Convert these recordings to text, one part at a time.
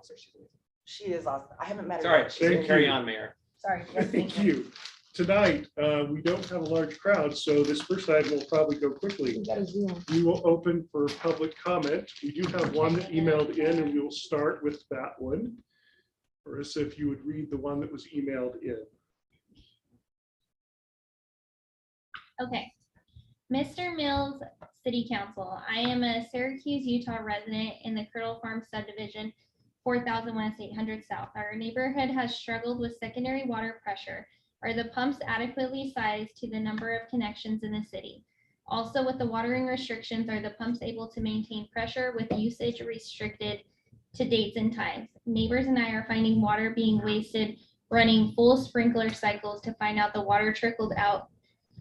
counselor. She's amazing. She is awesome. I haven't met her. Sorry, yet. she's gonna carry on, Mayor. Sorry. Yes, Thank you. Tonight, we don't have a large crowd, so this first item will probably go quickly. We got a Zoom. We will open for public comment. We do have one that emailed in, and we will start with that one. Marissa, if you would read the one that was emailed in. Okay. Mr. Mills, City Council. I am a Syracuse, Utah resident in the Curdle Farm subdivision, 4000 West 800 South. Our neighborhood has struggled with secondary water pressure. Are the pumps adequately sized to the number of connections in the city? Also, with the watering restrictions, are the pumps able to maintain pressure with usage restricted to dates and times? Neighbors and I are finding water being wasted, running full sprinkler cycles to find out the water trickled out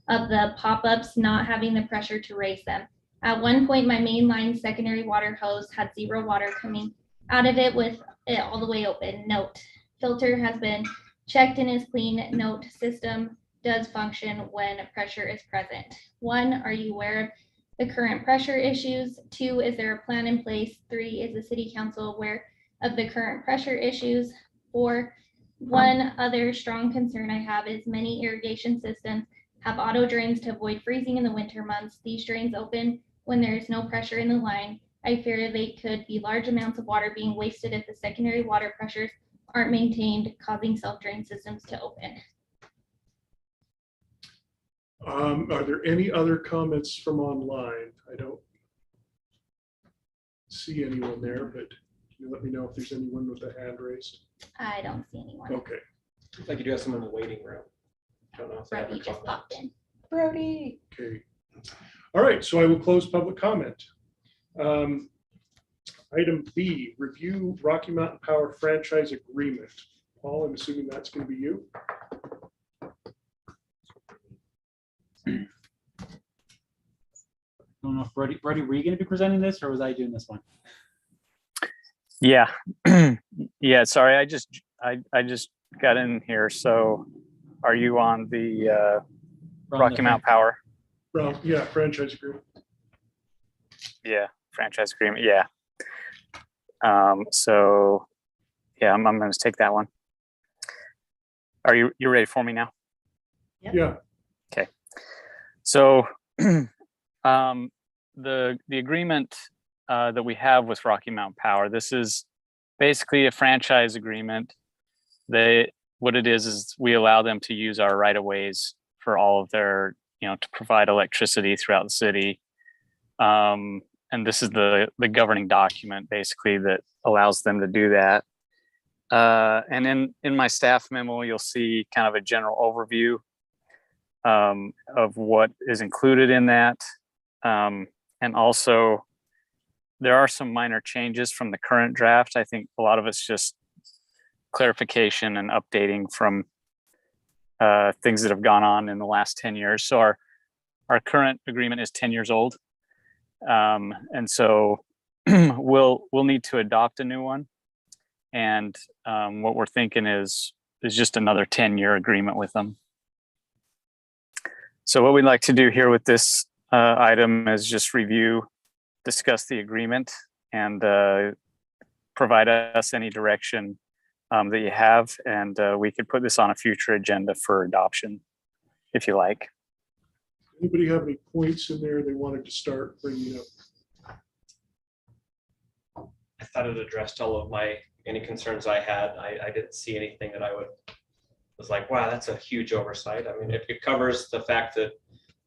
of the pop-ups, not having the pressure to raise them. At one point, my main line secondary water hose had zero water coming out of it with it all the way open. Note, filter has been checked and is clean. Note, system does function when pressure is present. 1, are you aware of the current pressure issues? 2, is there a plan in place? 3, is the city council aware of the current pressure issues? 4, one other strong concern I have is many irrigation systems have auto drains to avoid freezing in the winter months. These drains open when there is no pressure in the line. I fear they could be large amounts of water being wasted if the secondary water pressures aren't maintained, causing self-drain systems to open. Are there any other comments from online? I don't see anyone there, but can you let me know if there's anyone with a hand raised? I don't see anyone. Okay. Looks like you do have someone in the waiting room. Don't know if they have Brody a just comment. popped in. Brody. Okay. All right, so I will close public comment. Item B, review Rocky Mountain Power franchise agreement. Paul, I'm assuming that's going to be you. I don't know if Brody, were you going to be presenting this, or was I doing this one? Yeah. Yeah, sorry, I just got in here. So are you on the Rocky Mountain Power? Well, yeah, franchise agreement. Yeah, franchise agreement. Yeah. So yeah, I'm going to take that one. Are you ready for me now? Yeah. Okay. So the agreement that we have with Rocky Mountain Power, this is basically a franchise agreement. What it is we allow them to use our right of ways for all of their, to provide electricity throughout the city. And this is the governing document basically that allows them to do that. And in my staff memo, you'll see kind of a general overview of what is included in that. And also there are some minor changes from the current draft. I think a lot of it's just clarification and updating from things that have gone on in the last 10 years. So our current agreement is 10 years old. And so we'll need to adopt a new one. And what we're thinking is just another 10-year agreement with them. So what we'd like to do here with this item is just review, discuss the agreement, and provide us any direction that you have. And we could put this on a future agenda for adoption, if you like. Anybody have any points in there they wanted to start bringing up? I thought it addressed all of any concerns I had. I didn't see anything that was like, wow, that's a huge oversight. I mean, it covers the fact that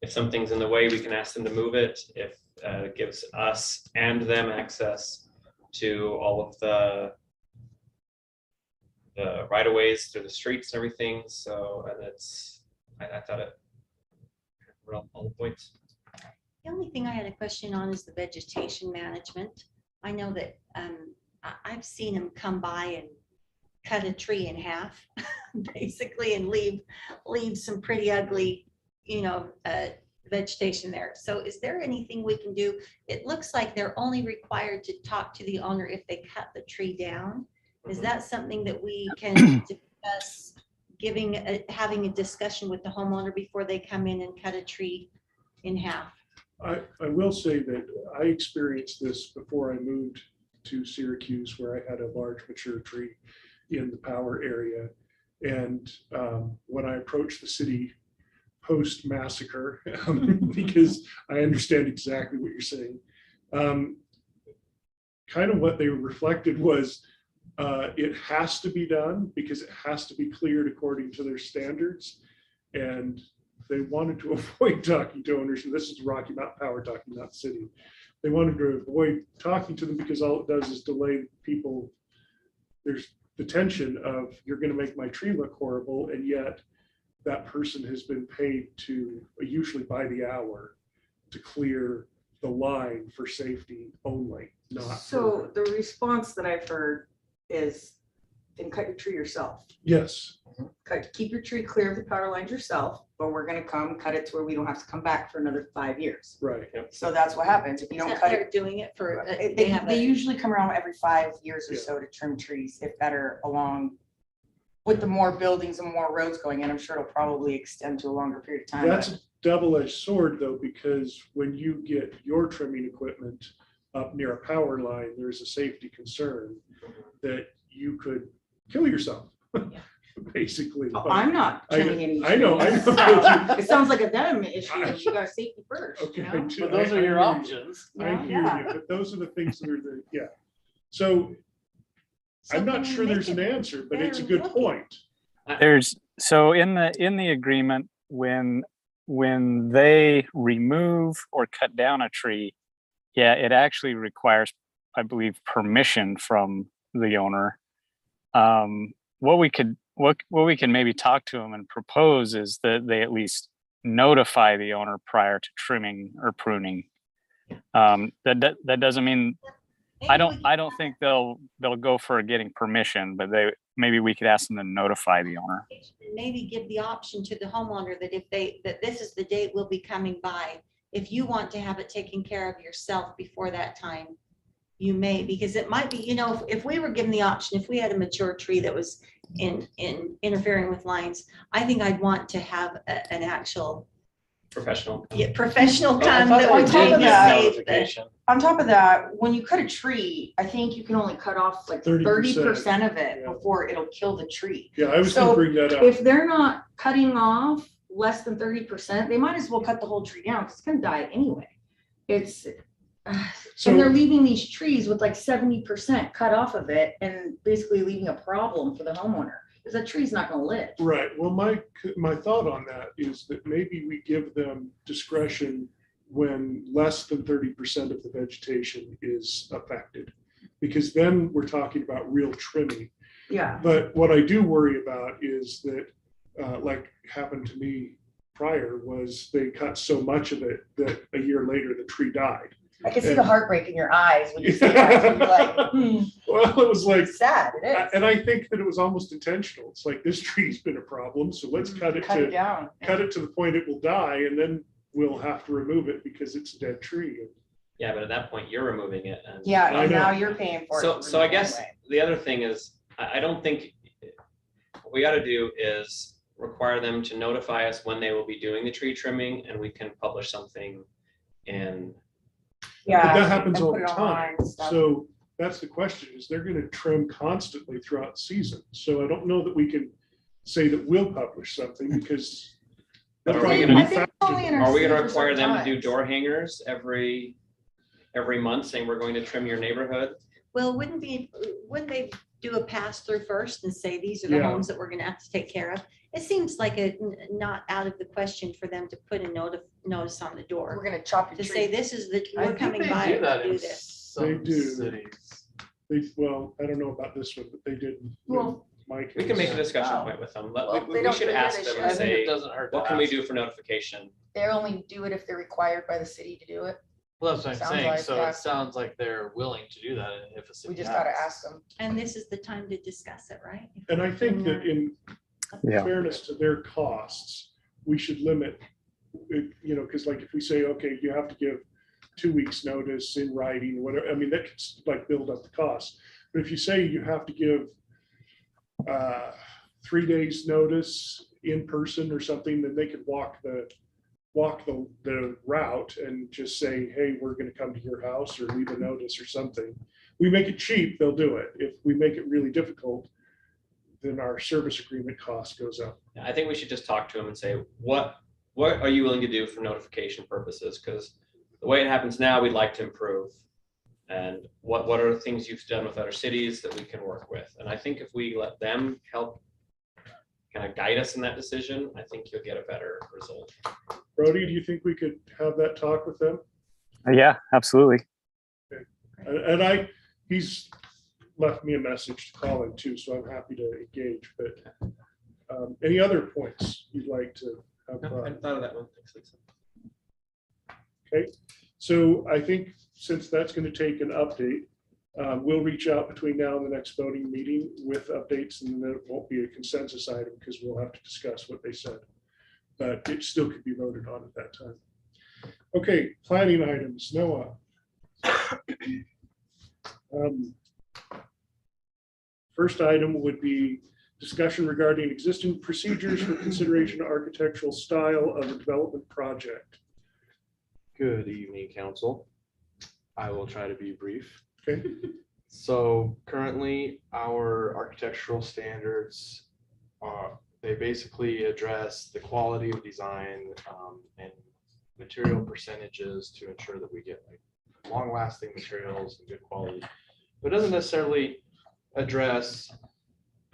if something's in the way, we can ask them to move it. If it gives us and them access to all of the right of ways through the streets and everything. So, and I thought it were all the points. The only thing I had a question on is the vegetation management. I know that I've seen them come by and cut a tree in half, basically, and leave some pretty ugly, vegetation there. So is there anything we can do? It looks like they're only required to talk to the owner if they cut the tree down. Is that something that we can discuss, having a discussion with the homeowner before they come in and cut a tree in half? I will say that I experienced this before I moved to Syracuse where I had a large mature tree in the power area. And when I approached the city post massacre, because I understand exactly what you're saying, kind of what they reflected was it has to be done because it has to be cleared according to their standards. And they wanted to avoid talking to owners, and this is Rocky Mountain Power talking, not the city. They wanted to avoid talking to them because all it does is delay people. There's the tension of you're going to make my tree look horrible, and yet that person has been paid to usually by the hour to clear the line for safety only, not So for, the response that I've heard is, then cut your tree yourself. yes, Keep your tree clear of the power lines yourself, but we're gonna come cut it to where we don't have to come back for another 5 years. right. So that's what happens if you don't cut They're it. doing it for, They usually come around every 5 years or Yeah. so to trim trees if that are along with the more buildings and more roads going in. I'm sure it'll probably extend to a longer period of time. That's but- a double-edged sword though, because when you get your trimming equipment up near a power line, there's a safety concern that you could kill yourself, basically. Oh, I'm not I- trimming any. I know, I trees, know. so It sounds like a them issue. You got safety first. Okay. you I know? do- But those I are your hear you. options. I hear Yeah. you, but those are the things that are the, yeah. So So I'm can not we sure there's make an it answer, but it's a better good looking? point. There's, so in the agreement, when they remove or cut down a tree, yeah, it actually requires, I believe, permission from the owner. What we can maybe talk to them and propose is that they at least notify the owner prior to trimming or pruning. That doesn't mean, I don't think they'll go for getting permission, but maybe we could ask them to notify the owner. Maybe give the option to the homeowner that that this is the date we'll be coming by. If you want to have it taken care of yourself before that time, you may, because it might be, if we were given the option, if we had a mature tree that was interfering with lines, I think I'd want to have an actual Professional. professional Well, I come thought that we would did take give the notification. On top of that, when you cut a tree, I think you can only cut off like 30% of it yeah. before it'll kill the tree. Yeah, I was gonna So bring that up. If they're not cutting off less than 30%, they might as well cut the whole tree down because it's gonna die anyway. It's, and they're So, leaving these trees with like 70% cut off of it and basically leaving a problem for the homeowner because that tree's not gonna live. right, well, my thought on that is that maybe we give them discretion when less than 30% of the vegetation is affected. Because then we're talking about real trimming. Yeah. But what I do worry about is that, like happened to me prior, was they cut so much of it that a year later the tree died. I can see the heartbreak in your eyes when you say that. You're like, Well, it was like, it's sad. It is. and I think that it was almost intentional. It's like, this tree's been a problem, so let's cut it Cut it to down. the point it will die, and then we'll have to remove it because it's a dead tree. Yeah, but at that point, you're removing it. And Yeah, I and know. now you're paying for it. So I guess anyway. the other thing is, I don't think, what we gotta do is require them to notify us when they will be doing the tree trimming, and we can publish something. And Yeah. But that happens and all put the it online time. and stuff. So that's the question, is they're gonna trim constantly throughout the season. So I don't know that we can say that we'll publish something because. But are they'll we probably gonna- be I think faster. only in our are we gonna city for require certain them to do times. door hangers every month, saying we're going to trim your neighborhood? Well, wouldn't they do a pass through first and say, these are the Yeah. homes that we're gonna have to take care of? It seems like not out of the question for them to put a notice on the We're door gonna chop your to tree. say, this is I we're think coming they by do to that do in this. some They do. cities. Well, I don't know about this one, but they did. Well, Mike. We can make a Yeah. discussion Oh. point with them. Well, We they don't should do it ask this them year. and I think it say, doesn't hurt. to what can we ask. do for notification? they only do it if they're required by the city to do it. Well, that's what I'm Sounds saying. like, So yeah. it sounds like they're willing to do that if a city. We just gotta asks. ask them. And this is the time to discuss it, right? And I think that in Yeah. fairness to their costs, we should limit, because like if we say, okay, you have to give 2 weeks notice in writing, whatever, I mean, that could like build up the cost. But if you say you have to give 3 days notice in person or something, then they could walk the route and just say, hey, we're gonna come to your house or leave a notice or something. we make it cheap, they'll do it. If we make it really difficult, then our service agreement cost goes up. I think we should just talk to them and say, what are you willing to do for notification purposes? Because the way it happens now, we'd like to improve. And what are the things you've done with other cities that we can work with? And I think if we let them help kind of guide us in that decision, I think you'll get a better result. Brody, do you think we could have that talk with them? Yeah, absolutely. And he's left me a message to call him too, so I'm happy to engage, but any other points you'd like to have? No, I hadn't thought of that one. Thanks, Lisa. Okay, so I think since that's going to take an update, we'll reach out between now and the next voting meeting with updates, and then it won't be a consensus item because we'll have to discuss what they said, but it still could be voted on at that time. Okay, planning items, Noah. First item would be discussion regarding existing procedures for consideration of architectural style of a development project. Good evening, council. I will try to be brief. Okay. So currently our architectural standards they basically address the quality of design and material percentages to ensure that we get like long-lasting materials and good quality. But it doesn't necessarily address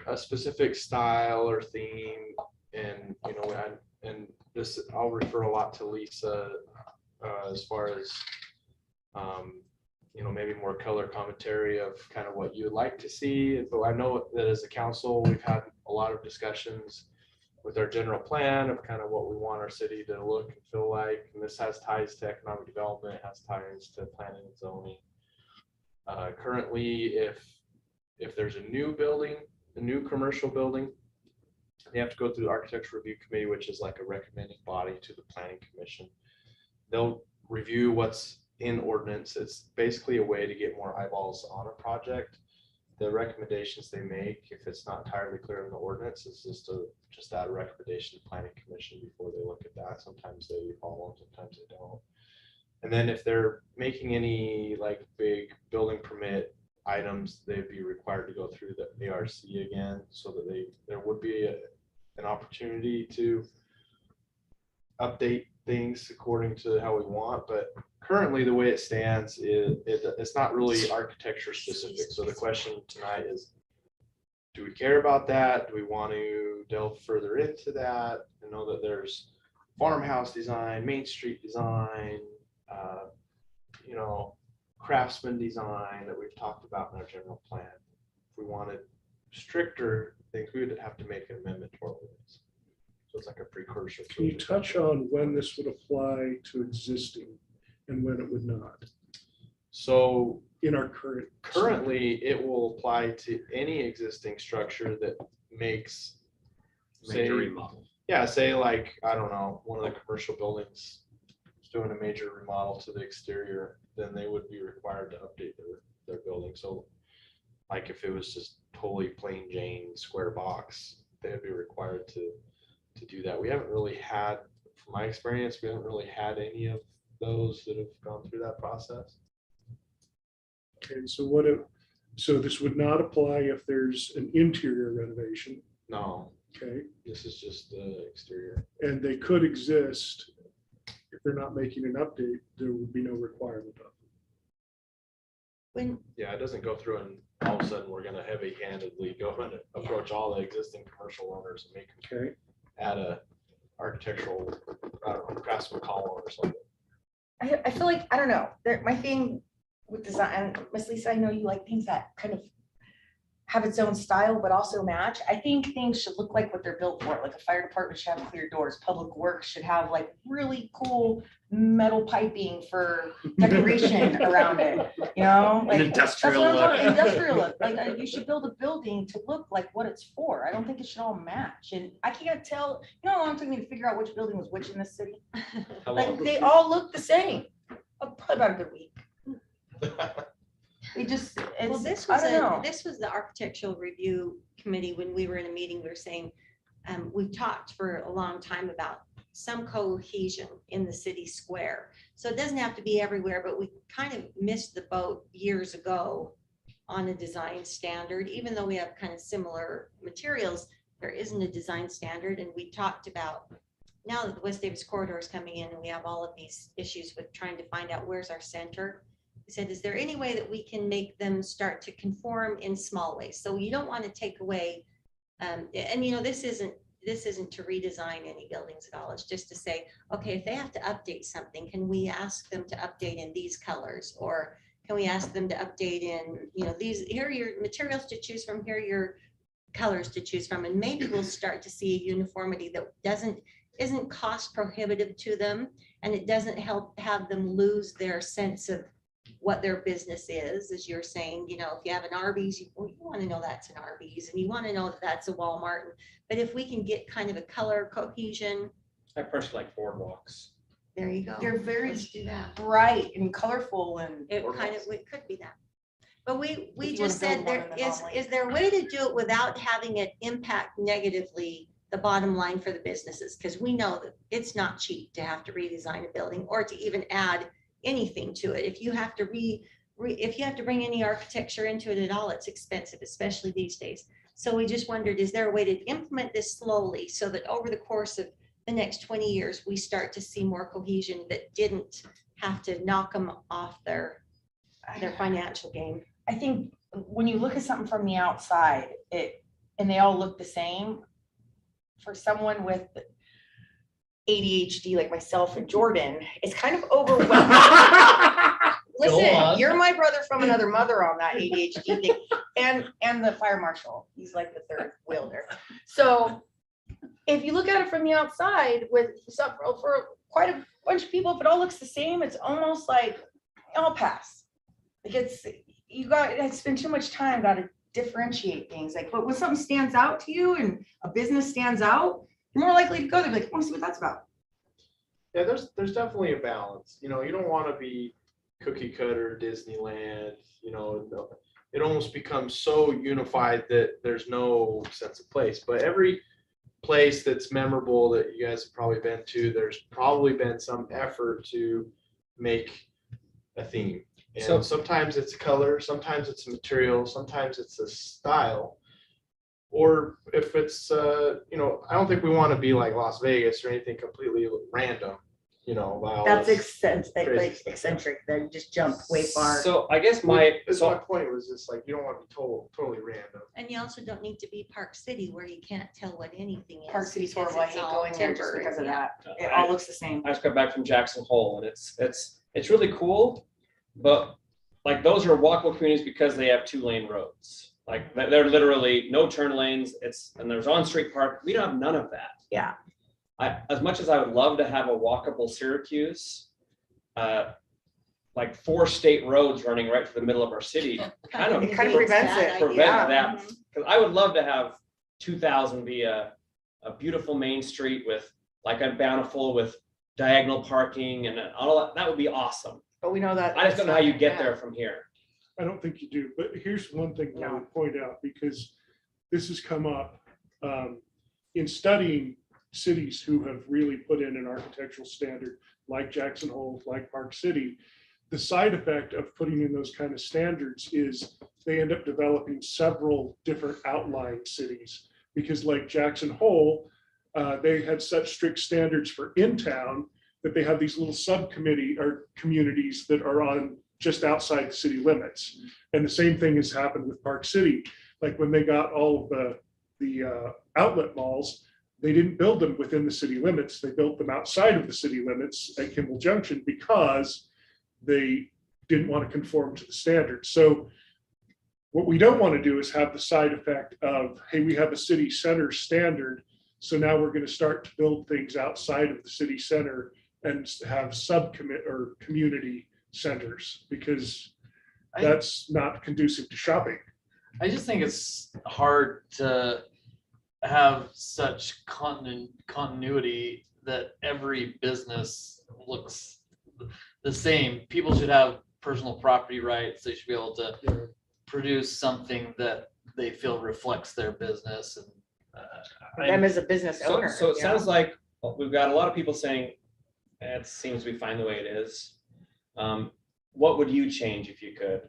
a specific style or theme. And and this I'll refer a lot to Lisa as far as maybe more color commentary of kind of what you would like to see. But I know that as a council, we've had a lot of discussions with our general plan of kind of what we want our city to look and feel like. And this has ties to economic development, it has ties to planning and zoning. Currently, if there's a new building, a new commercial building, they have to go through the architecture review committee, which is like a recommending body to the planning commission. They'll review what's in ordinance. It's basically a way to get more eyeballs on a project. The recommendations they make, if it's not entirely clear in the ordinance, is just add a recommendation to planning commission before they look at that. Sometimes they follow, sometimes they don't. And then if they're making any like big building permit items, they'd be required to go through the ARC again, so that there would be an opportunity to update things according to how we want. But currently the way it stands is it's not really architecture specific. So the question tonight is, do we care about that? Do we want to delve further into that? I know that there's farmhouse design, Main Street design, craftsman design that we've talked about in our general plan. If we wanted stricter things, we would have to make an amendment to our ordinance. So it's like a precursor. Can you touch on when this would apply to existing and when it would not? So in our currently, it will apply to any existing structure that makes Major remodel. Yeah, say like, I don't know, one of the commercial buildings is doing a major remodel to the exterior, then they would be required to update their building. So like if it was just totally plain Jane square box, they would be required to do that. We haven't really had, from my experience, we haven't really had any of those that have gone through that process. Okay, so this would not apply if there's an interior renovation. No. Okay. This is just the exterior. And they could exist if they're not making an update. There would be no requirement of them. Yeah, it doesn't go through and all of a sudden we're going to heavy-handedly go and approach all the existing commercial owners and make them Okay. add a architectural, I don't know, craftsman column or something. I feel like, I don't know, my thing with design, Miss Lisa, I know you like things that kind of have its own style, but also match. I think things should look like what they're built for. Like a fire department should have clear doors. Public works should have like really cool metal piping for decoration around it. Like Industrial that's what I'm look. talking, industrial look. Like you should build a building to look like what it's for. I don't think it should all match. And I can't tell, how long it took me to figure out which building was which in this city? How Like long? they all look the same. Probably about a good week. It just, Well, it's, I don't know. this was the architectural review committee. When we were in a meeting, we were saying, we've talked for a long time about some cohesion in the city square. So it doesn't have to be everywhere, but we kind of missed the boat years ago on a design standard, even though we have kind of similar materials, there isn't a design standard. And we talked about, now that the West Davis corridor is coming in and we have all of these issues with trying to find out where's our center. We said, is there any way that we can make them start to conform in small ways? So you don't want to take away, and you know, this isn't to redesign any buildings at all. It's just to say, okay, if they have to update something, can we ask them to update in these colors? Or can we ask them to update in, you know, these, here are your materials to choose from, here are your colors to choose from. And maybe we'll start to see a uniformity that isn't cost prohibitive to them. And it doesn't have them lose their sense of what their business is, as you're saying. You know, if you have an Arby's, you want to know that's an Arby's, and you want to know that that's a Walmart. But if we can get kind of a color cohesion, I personally like boardwalks. there you go. They're very Let's do that. bright and colorful and. It kind of, it could be that. But we If you wanna just said, build one there and then is there a way to do it without having it impact negatively the bottom line for the businesses? Because we know that it's not cheap to have to redesign a building or to even add anything to it. If you have to if you have to bring any architecture into it at all, it's expensive, especially these days. So we just wondered, is there a way to implement this slowly so that over the course of the next 20 years, we start to see more cohesion that didn't have to knock them off their financial game? I think when you look at something from the outside, and they all look the same, for someone with ADHD like myself and Jordan, it's kind of overwhelming. Listen, you're my brother from another mother on that ADHD thing, and the fire marshal. He's like the third wielder. So if you look at it from the outside with some, for quite a bunch of people, if it all looks the same, it's almost like I'll pass. Like it's been too much time, got to differentiate things. Like, but when something stands out to you and a business stands out, you're more likely to go there. Like, I want to see what that's about. Yeah, there's definitely a balance. You know, you don't want to be cookie cutter Disneyland. You know, it almost becomes so unified that there's no sense of place. But every place that's memorable that you guys have probably been to, there's probably been some effort to make a theme. And So- sometimes it's color, sometimes it's material, sometimes it's a style. Or if it's, you know, I don't think we want to be like Las Vegas or anything completely random, you know. That's crazy stuff. eccentric. They just jump way far. So I guess My point was just like, you don't want to be totally random. And you also don't need to be Park City where you can't tell what anything is. Park City's because horrible. I it's hate all going there just temporary. because of Yeah. that. It all looks the same. I just got back from Jackson Hole, and it's really cool, but like those are walkable communities because they have 2-lane roads. Like they're literally no turn lanes. And there's on-street park. We don't have none of that. Yeah. As much as I would love to have a walkable Syracuse, like 4 state roads running right through the middle of our city kind of It kind of prevents it. prevent Yeah. that. Because I would love to have 2000 be a beautiful main street with like a Bountiful with diagonal parking and all that. That would be awesome. But we know that. I just don't know how you get there from here. I don't think you do, but here's one thing I would point out, because this has come up in studying cities who have really put in an architectural standard like Jackson Hole, like Park City. The side effect of putting in those kind of standards is they end up developing several different outlying cities, because like Jackson Hole, they had such strict standards for in town that they have these little subcommittee or communities that are on just outside the city limits. And the same thing has happened with Park City. Like when they got all of the outlet malls, they didn't build them within the city limits. They built them outside of the city limits at Kimball Junction because they didn't want to conform to the standards. So what we don't want to do is have the side effect of, hey, we have a city center standard, so now we're going to start to build things outside of the city center and have subcommit or community centers, because that's not conducive to shopping. I just think it's hard to have such continuity that every business looks the same. People should have personal property rights. They should be able to produce something that they feel reflects their business. And Them as a business owner. So it yeah. sounds like we've got a lot of people saying, it seems we find the way it is. what would you change if you could?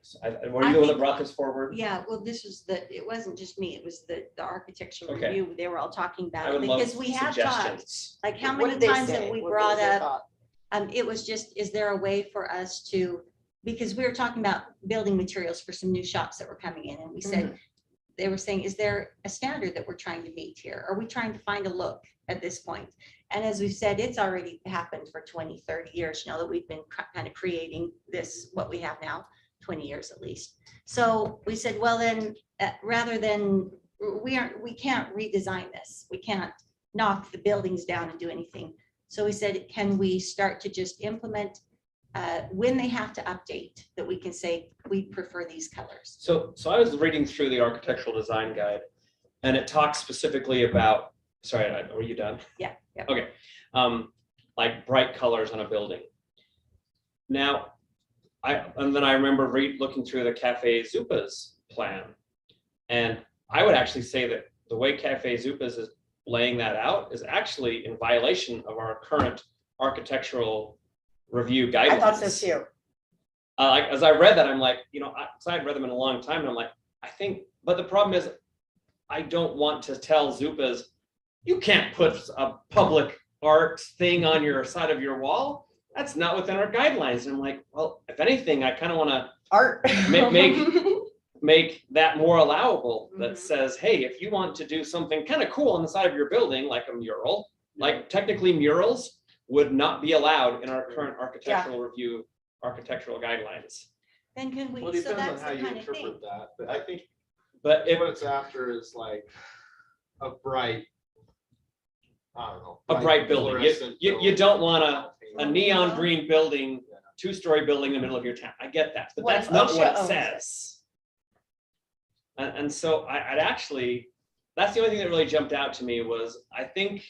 Were I you the one that think- brought this forward? Yeah, well, this was it wasn't just me, it was the architectural Okay. review. They were all talking I about it would love because we have talked, suggestions. like how What many did they times say? have we What brought was their up, thought? it was just, is there a way for us to, because we were talking about building materials for some new shops that were coming in, and we said, they were saying, is there a standard that we're trying to meet here? Are we trying to find a look at this point? And as we've said, it's already happened for 20, 30 years now that we've been kind of creating this, what we have now, 20 years at least. So we said, well, then, rather than, we can't redesign this. We can't knock the buildings down and do anything. So we said, can we start to just implement when they have to update, that we can say, we prefer these colors. So I was reading through the architectural design guide, and it talks specifically about, sorry, were you done? Yeah. Okay, like bright colors on a building. Now, and then I remember looking through the Cafe Zupa's plan, and I would actually say that the way Cafe Zupa's is laying that out is actually in violation of our current architectural review guidelines. I thought so too. Like, as I read that, I'm like, so I had read them in a long time, and I'm like, I think, but the problem is, I don't want to tell Zupas, you can't put a public art thing on your side of your wall. That's not within our guidelines. And I'm like, well, if anything, I kind of want to Art. make that more allowable. That Mhm. says, hey, if you want to do something kind of cool on the side of your building, like a mural, like technically murals would not be allowed in our current architectural review, architectural guidelines. Then can Well, we, it so depends on that's how the you kind of thing. interpret that, but I think But if what it's after is like a bright, I don't know. a bright building, fluorescent you building. don't want a neon Yeah. green building, two-story building in the middle of your town. I get that, but What that's if not OSHA what it owns it? says. And so I'd actually, that's the only thing that really jumped out to me was, I think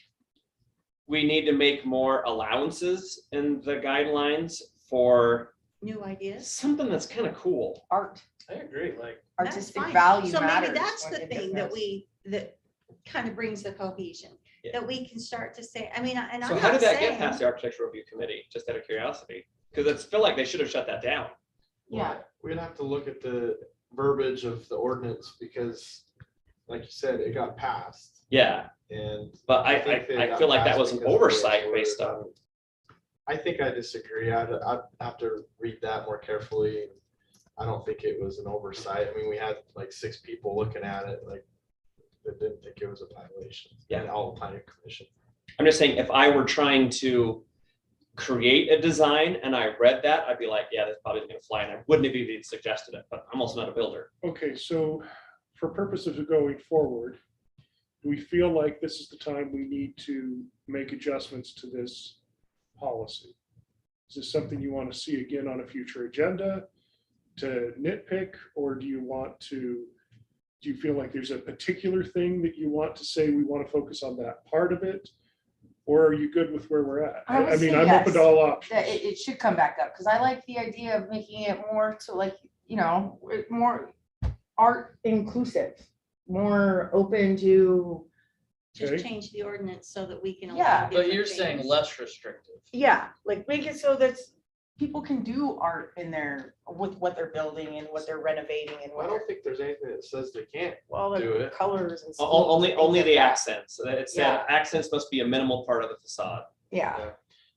we need to make more allowances in the guidelines for New ideas. something that's kind of cool. Art, I agree, like, That's artistic fine. value So matters. maybe that's when the you thing get that this. that kind of brings the cohesion, Yeah. that we can start to say, I mean, and So I'm how not did that get past saying, the architectural review committee, just out of curiosity? Because I feel like they should have shut that down. Yeah. we'd have to look at the verbiage of the ordinance because, like you said, it got passed Yeah, and. but I think they got feel like that passed was an because of the way it's oversight worded. based on. I think I disagree. I'd have to read that more carefully. I don't think it was an oversight. I mean, we had like 6 people looking at it, like, that didn't think it was a violation. Yeah. And all planning commission. I'm just saying, if I were trying to create a design and I read that, I'd be like, yeah, that's probably gonna fly, and I wouldn't have even suggested it, but I'm also not a builder. Okay, so for purposes of going forward, do we feel like this is the time we need to make adjustments to this policy? Is this something you want to see again on a future agenda to nitpick, or do you feel like there's a particular thing that you want to say, we want to focus on that part of it? Or are you good with where we're at? I would I mean, say I'm open to yes. all That options. it should come back up, because I like the idea of making it more to like, more art inclusive, more open to, just Okay. change the ordinance so that we can. Yeah. allow But you're different saying things. less restrictive. like make it so that people can do art in there with what they're building and what they're renovating and I what, don't think there's anything that says they can't. well, do the it. colors and. Only schemes and things the like that. accents. It said Yeah. accents must be a minimal part of the facade. Yeah,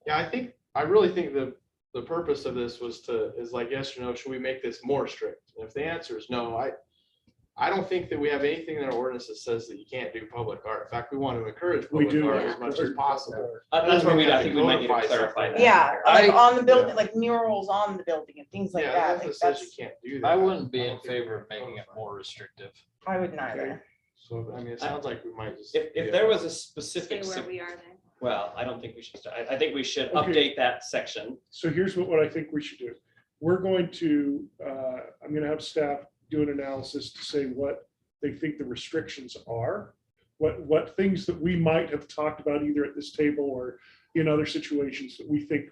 Yeah, I really think the purpose of this is like, yes or no, should we make this more strict? And if the answer is no, I don't think that we have anything in our ordinance that says that you can't do public art. In fact, we want to encourage We public do. art as much as possible. That's where I think we might need to Codify clarify something. that. yeah, like I- on the building, yeah. like murals on the building and things like Yeah, that. nothing Like that says you that's, can't do that. I wouldn't be I in don't think favor we of making it codify. more restrictive. I would neither. So, I mean, it sounds like we might just. If there was a Stay specific, where we are then. well, I don't think we should, I think we should Okay. update that section. So here's what I think we should do. We're going to, I'm gonna have staff do an analysis to say what they think the restrictions are. What things that we might have talked about either at this table or in other situations that we think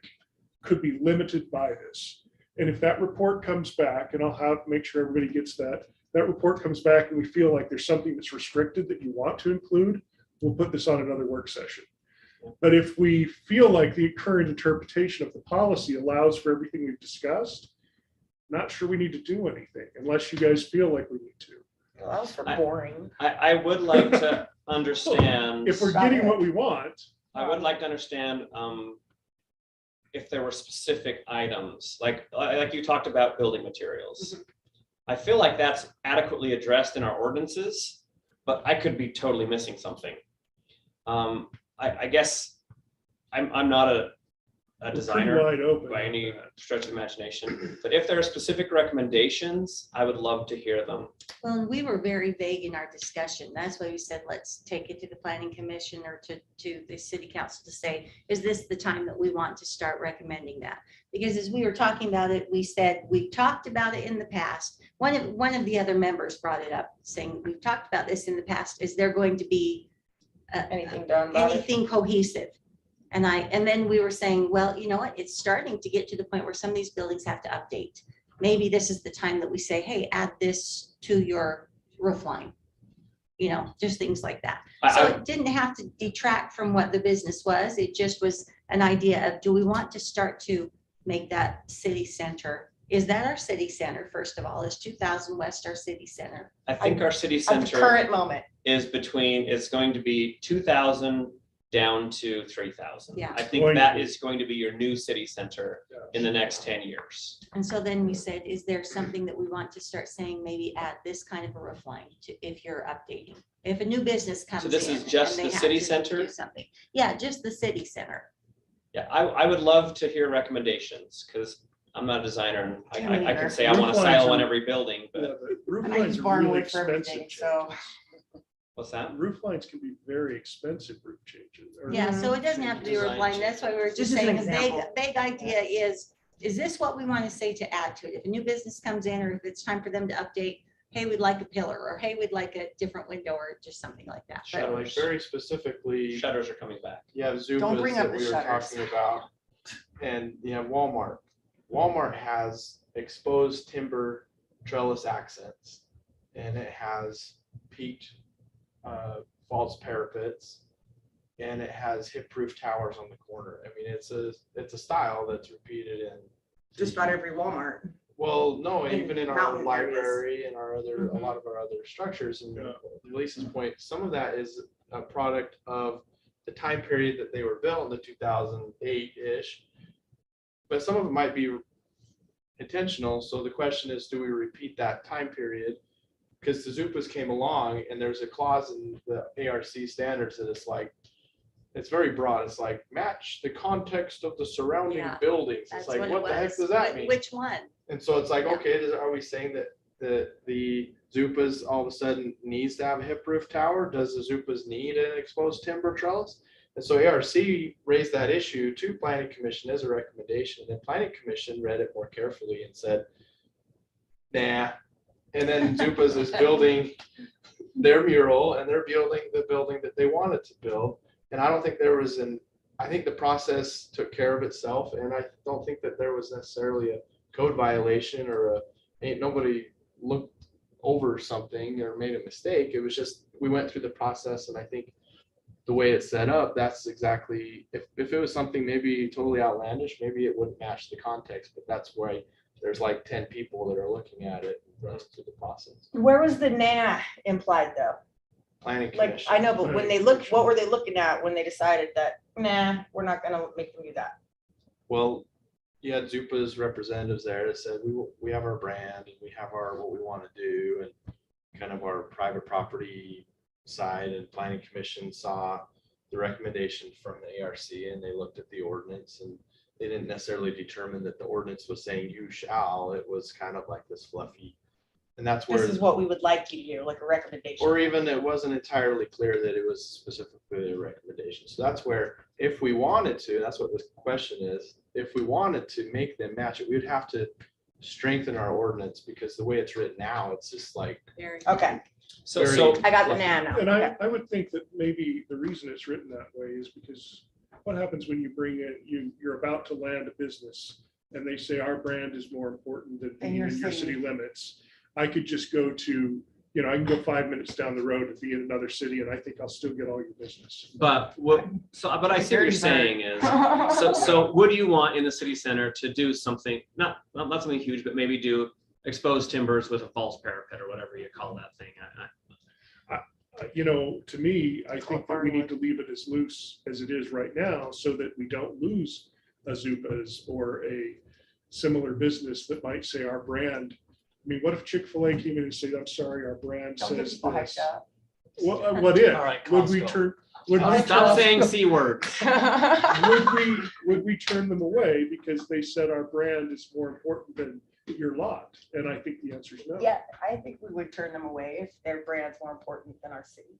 could be limited by this. And if that report comes back, and I'll make sure everybody gets that report comes back and we feel like there's something that's restricted that you want to include, we'll put this on another work session. But if we feel like the current interpretation of the policy allows for everything we've discussed, not sure we need to do anything unless you guys feel like we need to. Well, that was for boring. I would like to understand. If we're getting what we want, I would like to understand if there were specific items, like you talked about building materials. I feel like that's adequately addressed in our ordinances, but I could be totally missing something. I guess I'm not a we're pretty designer wide open by on any that. stretch of imagination, but if there are specific recommendations, I would love to hear them. Well, and we were very vague in our discussion. That's why we said, let's take it to the planning commission or to the city council to say, is this the time that we want to start recommending that? Because as we were talking about it, we said, we've talked about it in the past. One of the other members brought it up saying, we've talked about this in the past. Is there going to be Anything done about it? anything cohesive? And then we were saying, well, you know what, it's starting to get to the point where some of these buildings have to update. Maybe this is the time that we say, hey, add this to your roof line. You know, just things like that. So it didn't have to detract from what the business was. It just was an idea of, do we want to start to make that city center? Is that our city center, first of all? Is 2000 West our city center? I think our city At the center current moment. is it's going to be 2,000 down to 3,000. Yeah. I think that is going to be your new city center in the next 10 years. And so then we said, is there something that we want to start saying, maybe add this kind of a roof line to, if you're updating? If a new business comes in. this is just and they the have city to center? do something. Yeah, just the city center. Yeah, I would love to hear recommendations because I'm not a designer and Me I neither. can say I want a Roof lines silo on are- every building, Yeah, but but roof I lines use are really barnwood for expensive. everything, so. what's that? Roof lines can be very expensive roof changes. or- Yeah, so it doesn't have to be a roof Design line. That's why we were just Just as an saying, the example. vague idea is this what we want to say to add to it? If a new business comes in, or if it's time for them to update, hey, we'd like a pillar, or hey, we'd like a different window, or just something like that. But So like very specifically, Shutters are coming back. you have Don't bring Zupas up that the we were shutters. talking about. And you have Walmart. Walmart has exposed timber trellis accents. And it has peaked false parapets. And it has hip-proof towers on the corner. I mean, it's a style that's repeated in. Just about every Walmart. Well, no, In even in our mountain areas. library and our other, a Mhm. lot of our other structures, and Yeah. Lisa's point, some of that is a product of the time period that they were built in the 2008-ish. But some of it might be intentional, so the question is, do we repeat that time period? Because the Zupas came along and there's a clause in the ARC standards that it's like, it's very broad, it's like, match the context of the surrounding Yeah, buildings. that's It's like, what it what the heck was. does that mean? Which one? And so it's like, Yeah. okay, are we saying that the Zupas all of a sudden needs to have a hip roof tower? Does the Zupas need an exposed timber trellis? And so ARC raised that issue to Planning Commission as a recommendation. And Planning Commission read it more carefully and said, nah. And then Zupas is building their mural and they're building the building that they wanted to build. And I don't think there was I think the process took care of itself. And I don't think that there was necessarily a code violation or ain't nobody looked over something or made a mistake. It was just, we went through the process, and I think the way it's set up, that's exactly, if it was something maybe totally outlandish, maybe it wouldn't match the context, but that's why there's like 10 people that are looking at it runs through the process. Where was the nah implied though? Planning Like, commission. I know, but when they look, what were they looking at when they decided that, nah, we're not gonna make them do that? Well, you had Zupa's representatives there that said, we have our brand and we have what we want to do, and kind of our private property side, and planning commission saw the recommendation from the ARC and they looked at the ordinance, and they didn't necessarily determine that the ordinance was saying you shall. It was kind of like this fluffy, and that's where. This is what we would like you to do, like a recommendation. Or even it wasn't entirely clear that it was specifically a recommendation. So that's where, if we wanted to, that's what this question is, if we wanted to make them match it, we would have to strengthen our ordinance, because the way it's written now, it's just like. Very- Okay, So I got the nah now. And Okay. I would think that maybe the reason it's written that way is because what happens when you bring in, you're about to land a business and they say our brand is more important than And being your in your city. city limits. I could just go to I can go 5 minutes down the road and be in another city and I think I'll still get all your business. But what, but I see what you're saying is, so would you want in the city center to do something, not something huge, but maybe do exposed timbers with a false parapet or whatever you call that thing? To me, I think that we need to leave it as loose as it is right now so that we don't lose a Zupas or a similar business that might say our brand. I mean, what if Chick-fil-A came in and said, I'm sorry, our brand Don't get says people hyped this? up. What if? All right, Would we Costco. turn, would we Stop turn- saying C words. would we turn them away because they said our brand is more important than your lot? And I think the answer is no. Yeah, I think we would turn them away if their brand's more important than our city.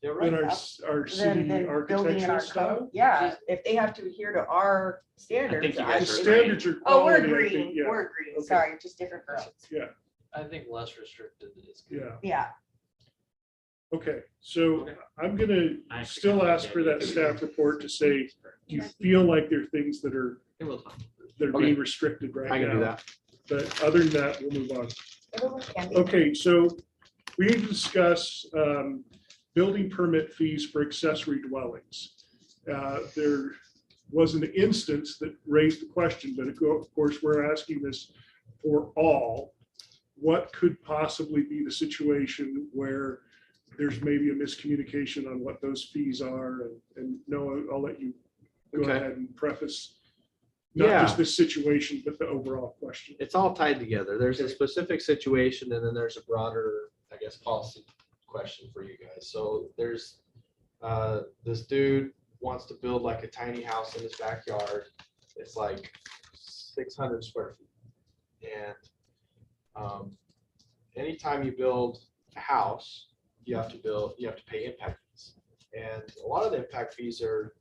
You're Then right. our Than city building in architectural our style. code. Yeah, if they have to adhere to our standards. you The guys are standards are. Oh, we're quality, I think, agreeing, yeah. we're agreeing. Okay. Sorry, just different versions. Yeah, I think less restricted is good. yeah. Yeah. Okay, so Okay. I'm gonna I still forgot ask for that. that staff report to say, do you feel like there are things that are We'll talk. being restricted right now? I can do that. But other than that, we'll move on. Everyone can be. Okay, so we need to discuss building permit fees for accessory dwellings. There was an instance that raised the question, but of course, we're asking this for all. What could possibly be the situation where there's maybe a miscommunication on what those fees are? And Noah, I'll let you go Okay. ahead and preface not Yeah. just this situation, but the overall question. It's all tied together. There's a specific situation and then there's a broader, I guess, policy question for you guys. So there's this dude wants to build like a tiny house in his backyard. It's like 600 square feet. And anytime you build a house, you have to pay impact fees. And a lot of the impact fees are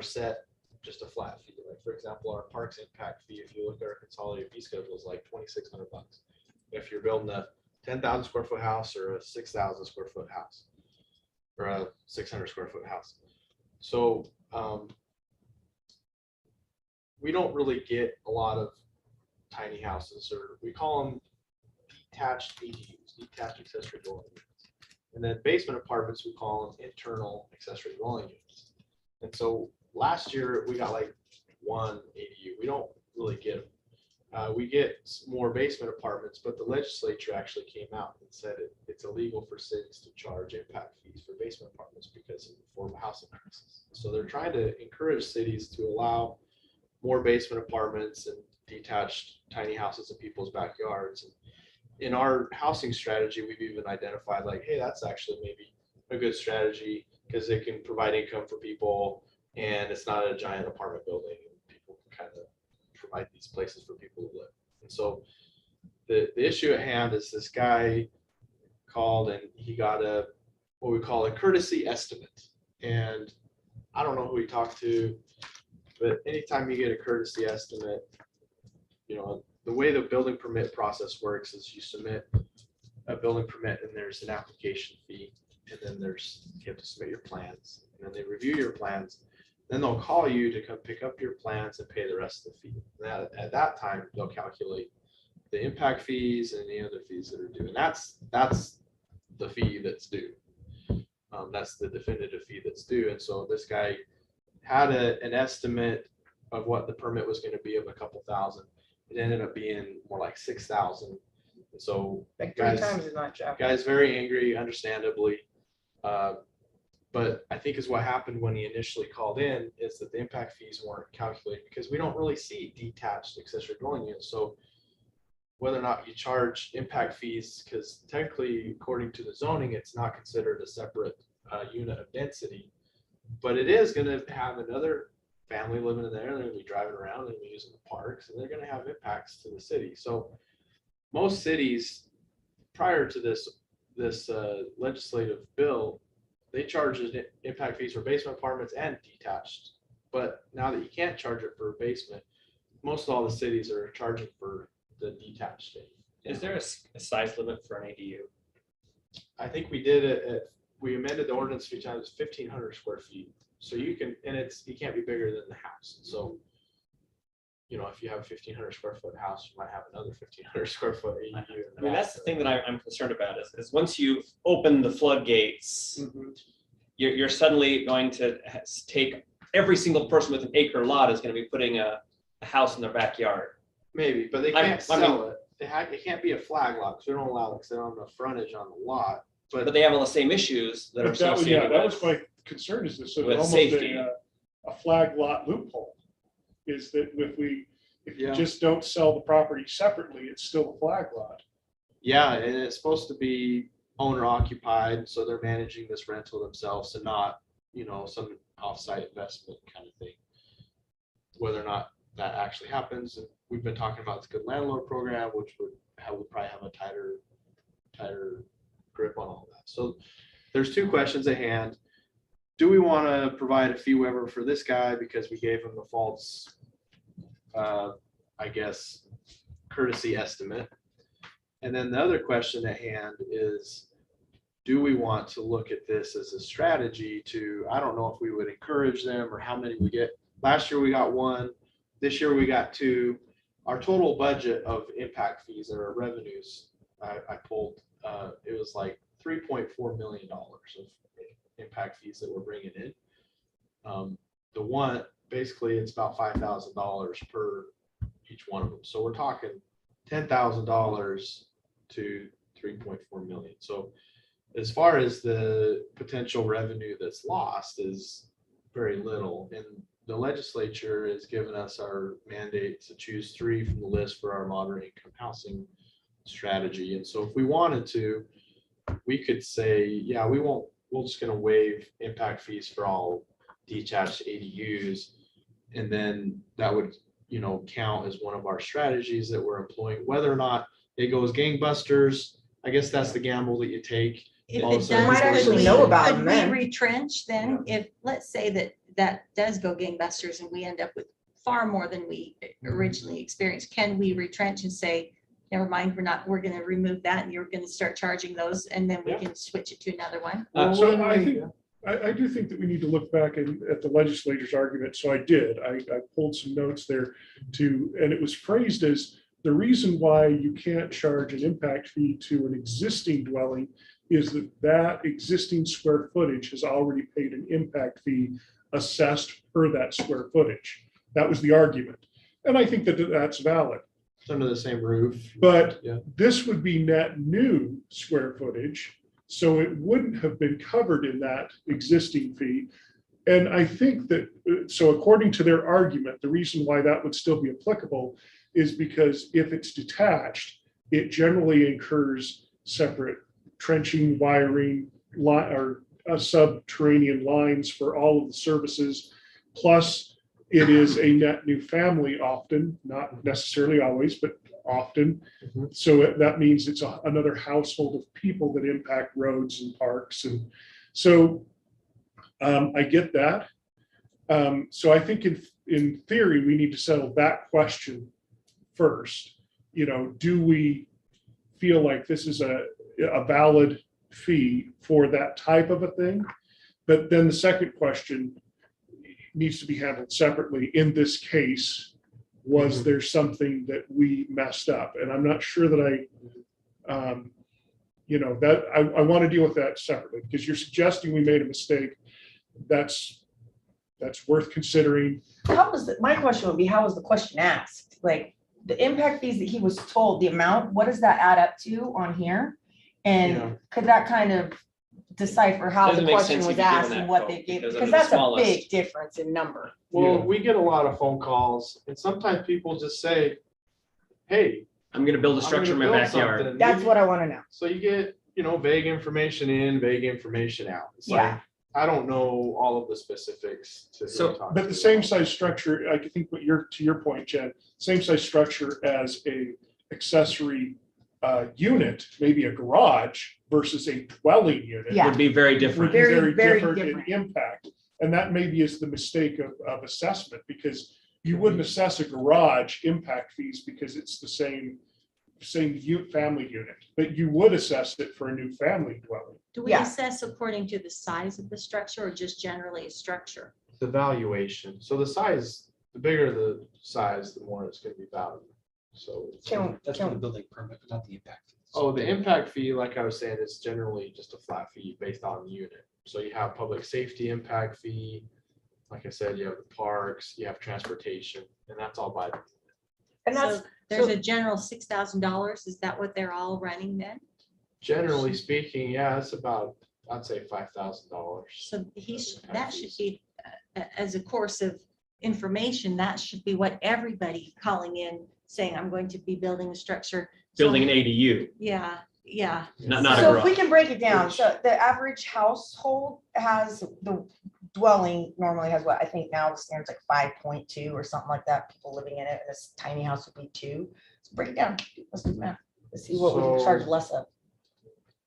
set just a flat fee. Like for example, our parks impact fee, if you look at our consolidated fee schedule, is like $2,600. If you're building a 10,000 square foot house or a 6,000 square foot house or a 600 square foot house. So we don't really get a lot of tiny houses, or we call them detached ADUs, detached accessory dwelling units. And then basement apartments, we call them internal accessory dwelling units. And so last year we got like one ADU. We don't really get them. We get more basement apartments, but the legislature actually came out and said it's illegal for cities to charge impact fees for basement apartments because of affordable housing crisis. So they're trying to encourage cities to allow more basement apartments and detached tiny houses in people's backyards. And in our housing strategy, we've even identified like, hey, that's actually maybe a good strategy because it can provide income for people and it's not a giant apartment building. And people can kind of provide these places for people to live. And so the issue at hand is this guy called and he got what we call a courtesy estimate. And I don't know who he talked to, but anytime you get a courtesy estimate, the way the building permit process works is you submit a building permit and there's an application fee, and then you have to submit your plans, and then they review your plans. Then they'll call you to come pick up your plans and pay the rest of the fee. Now, at that time, they'll calculate the impact fees and any other fees that are due. And that's the fee that's due. That's the definitive fee that's due. And so this guy had an estimate of what the permit was going to be of a couple thousand. It ended up being more like 6,000. And so Like 3 times as much. guy's very angry, understandably. But I think is what happened when he initially called in is that the impact fees weren't calculated because we don't really see detached accessory dwelling units. So whether or not you charge impact fees, because technically, according to the zoning, it's not considered a separate unit of density, but it is going to have another family living in there. They're going to be driving around and using the parks, and they're going to have impacts to the city. So most cities, prior to this legislative bill, they charge impact fees for basement apartments and detached. But now that you can't charge it for basement, most all the cities are charging for the detached. Is there a size limit for an ADU? I think we did it. We amended the ordinance a few times, 1,500 square feet. So you can, and you can't be bigger than the house. So you know, if you have a 1,500 square foot house, you might have another 1,500 square foot ADU. I mean, that's the thing that I'm concerned about is once you open the floodgates, you're suddenly going to take every single person with an acre lot is going to be putting a house in their backyard. Maybe, but they I can't mean- sell it. It can't be a flag lot because they don't allow it because they don't have enough frontage on the lot. But they have all the same issues that are But that was, associated that was with. my concern is this, so with almost safety. a flag lot loophole. Is that if you Yeah. just don't sell the property separately, it's still a flag lot. Yeah, and it's supposed to be owner occupied, so they're managing this rental themselves and not, you know, some offsite investment kind of thing. Whether or not that actually happens, and we've been talking about the good landlord program, which would probably have a tighter grip on all that. So there's two questions at hand. Do we want to provide a fee waiver for this guy because we gave him the false, I guess, courtesy estimate? And then the other question at hand is, do we want to look at this as a strategy to, I don't know if we would encourage them or how many we get. Last year we got one, this year we got two. Our total budget of impact fees or our revenues, I pulled, it was like $3.4 million of impact fees that we're bringing in. The one, basically it's about $5,000 per each one of them. So we're talking $10,000 to 3.4 million. So as far as the potential revenue that's lost is very little. And the legislature has given us our mandate to choose 3 from the list for our moderate income housing strategy. And so if we wanted to, we could say, yeah, we're just going to waive impact fees for all detached ADUs. And then that would, you know, count as one of our strategies that we're employing. Whether or not it goes gangbusters, I guess that's the gamble that you take. If All of a it sudden, You might does, actually could know we- about could them we then. retrench then? If, let's say that does go gangbusters and we end up with far more than we originally experienced, can we retrench and say, never mind, we're going to remove that and you're going to start charging those and then we Yeah. can switch it to another one? So I do think that we need to look back at the legislature's argument. So I did. I pulled some notes there and it was phrased as the reason why you can't charge an impact fee to an existing dwelling is that existing square footage has already paid an impact fee assessed per that square footage. That was the argument. And I think that that's valid. It's under the same roof. But Yeah. this would be net new square footage, so it wouldn't have been covered in that existing fee. And I think that, so according to their argument, the reason why that would still be applicable is because if it's detached, it generally incurs separate trenching, wiring, or subterranean lines for all of the services. Plus, it is a net new family often, not necessarily always, but often. Mhm. So that means it's another household of people that impact roads and parks. And so I get that. So I think in theory, we need to settle that question first. You know, do we feel like this is a valid fee for that type of a thing? But then the second question needs to be handled separately. In this case, was there something that we messed up? And I'm not sure that that I want to deal with that separately, because you're suggesting we made a mistake. That's worth considering. My question would be, how was the question asked? Like, the impact fees that he was told, the amount, what does that add up to on here? Yeah. And could that kind of decipher how the Doesn't make question sense was if you're given asked that and what quote, they gave? because Because under the that's a smallest- big difference in number. Well, Yeah. we get a lot of phone calls and sometimes people just say, hey, I'm going to build a I'm structure in gonna my build backyard. something. That's what I want to know. So you get, vague information in, vague information out. It's Yeah. like, I don't know all of the specifics to. who So, I'm talking But the to. same size structure, I think to your point, Jen, same size structure as a accessory unit, maybe a garage versus a dwelling unit. Yeah. Would be very Would different. be Very, very very different in different. impact. And that maybe is the mistake of assessment, because you wouldn't assess a garage impact fees because it's the same family unit, but you would assess it for a new family dwelling. Do we Yeah. assess according to the size of the structure or just generally a structure? The valuation. So the size the bigger the size, the more it's gonna be valued. So. That's for the building permit, but not the impact. Oh, the impact fee, like I was saying, is generally just a flat fee based on the unit. So you have public safety impact fee. Like I said, you have the parks, you have transportation, and that's all by. And that's, So there's a general $6,000. Is that what they're all running then? Generally speaking, yeah, it's about, I'd say $5,000. So that should be, as a course of information, that should be what everybody calling in saying, I'm going to be building a structure. So- Building an ADU, Yeah, yeah. not a so if we garage. can break it down, so the average household has, the dwelling normally has what, I think now the standard's like 5.2 or something like that, people living in it, and this tiny house would be 2. Let's break it down, let's do math, let's see what we can charge So- less of.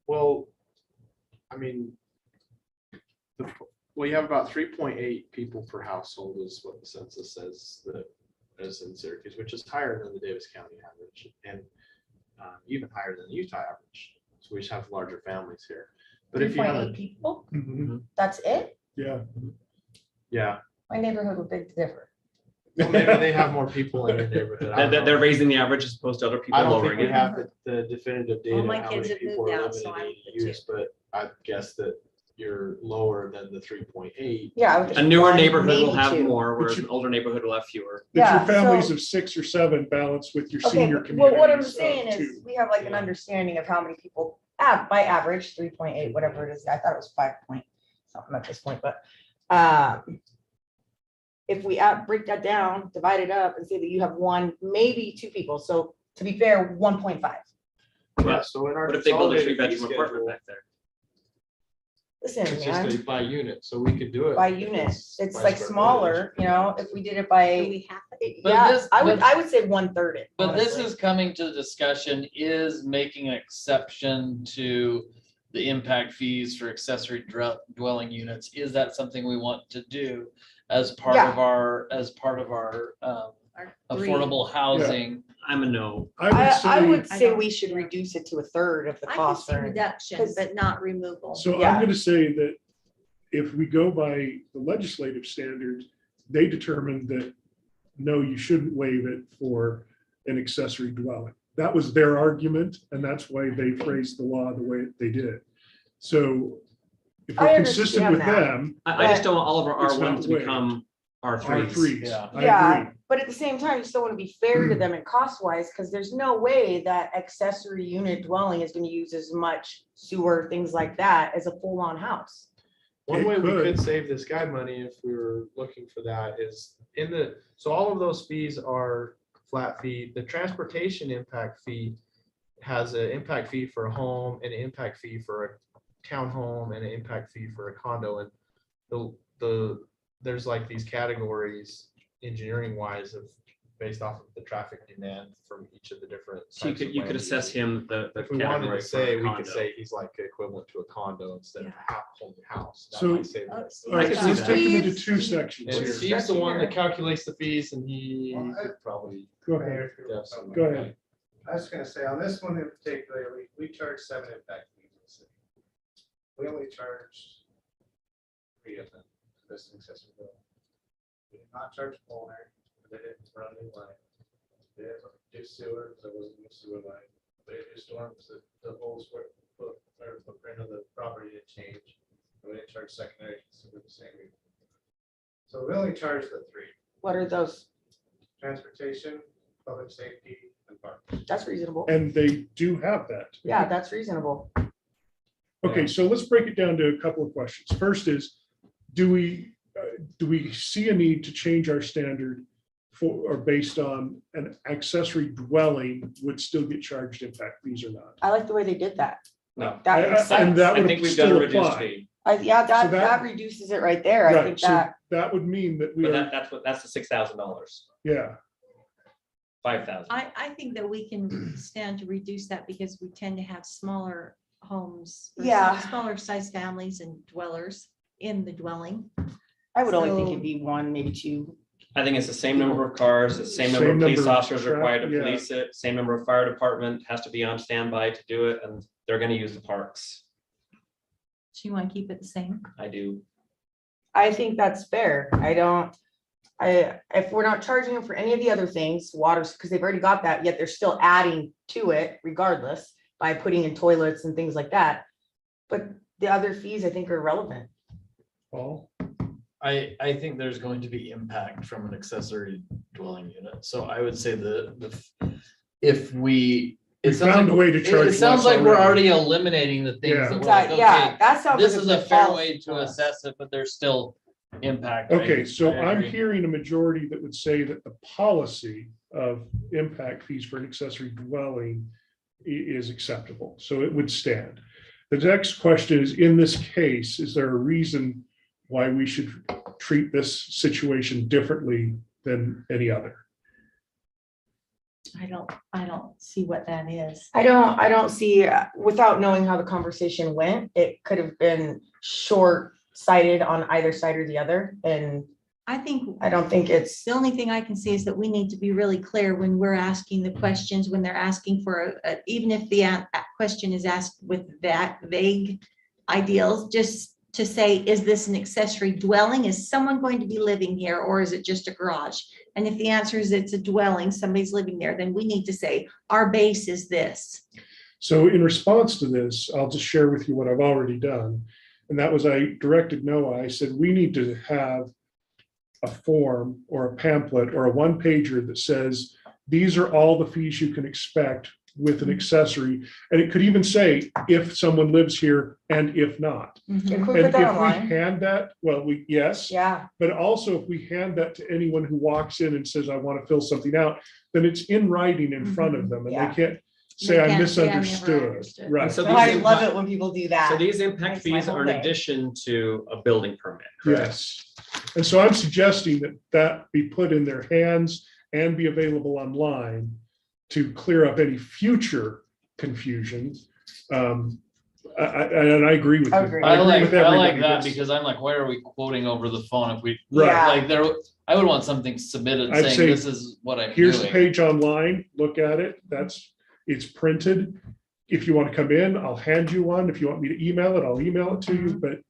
Well, I mean, well, you have about 3.8 people per household is what the census says that is in Syracuse, which is higher than the Davis County average and even higher than the Utah average. So we just have larger families here. But if you have, 3.8 people, Mhm. that's it? Yeah. yeah, My neighborhood would beg to differ. well, maybe they have more people in your neighborhood. I don't They're know. raising the average as opposed to other people I don't think lowering we it. have the definitive data, my how kids many have people moved are out, living so in I'm the ADUs, but I guess that you're lower than the 3.8. Yeah. I would A just newer one, neighborhood will maybe have 2. more, whereas But an older neighborhood will have fewer. But your Yeah, families so- of 6 or 7 balanced with your Okay, senior but community. what I'm saying is, 2. we have like an Yeah. understanding of how many people, by average, 3.8, whatever it is, I thought it was 5 point something at this point, but if we break that down, divide it up and say that you have 1, maybe 2 people, so to be fair, 1.5. Yeah, so in our What if they build a consolidated fee 3-bedroom apartment schedule, back there? Listen, it's man, just by unit, so we could do it. by if unit, it's by like square footage. smaller, you know, if we did it Do by, we have to? But yeah, this- I would but- say 1/3 it. But this honestly. is coming to the discussion, is making an exception to the impact fees for accessory dwelling units. Is that something we want to do as part of our, Our three. affordable housing? I'm a no. I would I say don't- we should reduce it to 1/3 of the I could cost. see for- reduction, 'cause- but not removal. So Yeah. I'm gonna say that if we go by the legislative standards, they determined that, no, you shouldn't waive it for an accessory dwelling. That was their argument, and that's why they phrased the law the way they did. So if I we're consistent with understand that. them, I just don't want all of our It's not R1s to waived. become R3s. R3s. Yeah. I Yeah, agree. but at the same time, you still want to be fair to them and cost wise, because there's no way that accessory unit dwelling is going to use as much sewer, things like that, as a full-on house. One It way we could. could save this guy money if we were looking for that is so all of those fees are flat fee. The transportation impact fee has an impact fee for a home and an impact fee for a townhome and an impact fee for a condo. And there's like these categories engineering wise of based off of the traffic demand from each of the different. So you types could, of you could land assess uses. him the If we wanted category to for say, a we could condo. say he's like equivalent to a condo instead of a whole new house. That So- might save us. All right, can so see let's that. take them into 2 sections And here. Steve's the one that calculates the fees and he could probably. Go ahead. definitely- Go ahead. I was gonna say, on this one in particular, we charge 7 impact fees in the city. We only charged 3 of them, for this accessory building. We did not charge culinary, they didn't run new line. They didn't do sewer, because there wasn't a sewer line. They did storms, the whole square foot, or footprint of the property didn't change. And we didn't charge secondary, sewer the same. So we only charged the 3, What are those? transportation, public safety, and parks. That's reasonable. And they do have that. Yeah, that's reasonable. Okay, so let's break it down to a couple of questions. First is, do we see a need to change our standard for, or based on an accessory dwelling would still get charged impact fees or not? I like the way they did that. No. That makes And sense. that I would think we've done a still reduced apply. fee, Yeah, that So that- reduces it right there. I Right, think so that, that would mean that we but are, that's the $6,000, yeah, 5,000. I think that we can stand to reduce that because we tend to have smaller homes. or Yeah. Smaller size families and dwellers in the dwelling. I would only think So- it'd be 1, maybe 2. I think it's the same number of cars, the same number Same of police number of officers required to yeah. police it, same number of fire department has to be on standby to do it, and they're gonna use the parks. So you want to keep it the same? I do. I think that's fair. I don't, if we're not charging them for any of the other things, waters, because they've already got that, yet they're still adding to it regardless by putting in toilets and things like that. But the other fees I think are relevant. Paul? I think there's going to be impact from an accessory dwelling unit. So I would say if we. We found a way to charge It sounds like less we're already. already eliminating the things Yeah. that we're like, Yeah, okay, that sounds. this like is a good fair policy way to for us. assess it, but there's still impact. Okay, so I I'm agree. hearing a majority that would say that the policy of impact fees for an accessory dwelling is acceptable, so it would stand. The next question is, in this case, is there a reason why we should treat this situation differently than any other? I don't see what that is. I don't see, without knowing how the conversation went, it could have been short-sighted on either side or the other, and I think I don't think it's. the only thing I can see is that we need to be really clear when we're asking the questions, when they're asking for, even if the question is asked with that vague ideals, just to say, is this an accessory dwelling? Is someone going to be living here, or is it just a garage? And if the answer is it's a dwelling, somebody's living there, then we need to say, our base is this. So in response to this, I'll just share with you what I've already done. And that was, I directed Noah, I said, we need to have a form or a pamphlet or a one pager that says, these are all the fees you can expect with an accessory. And it could even say, if someone lives here and if not. Can we And put if that we online? hand that, well, yes. Yeah, But also if we hand that to anyone who walks in and says, I want to fill something out, then it's in writing in front of them and Yeah. they can't say, They I can't say, "I never misunderstood. understood." Right. So I these love impact- it when people do that. So these impact Makes my fees are whole in day. addition to a building permit, correct? Yes. And so I'm suggesting that that be put in their hands and be available online to clear up any future confusion. And I agree with you. Agreed. I agree like with that everybody. That's- because I'm like, why are we quoting over the phone if we, Right. Yeah. like there, I would want something submitted I'd saying say, this is what I'm Here's the doing. page online, look at it. It's printed. If you want to come in, I'll hand you one. If you want me to email it, I'll email it to you, but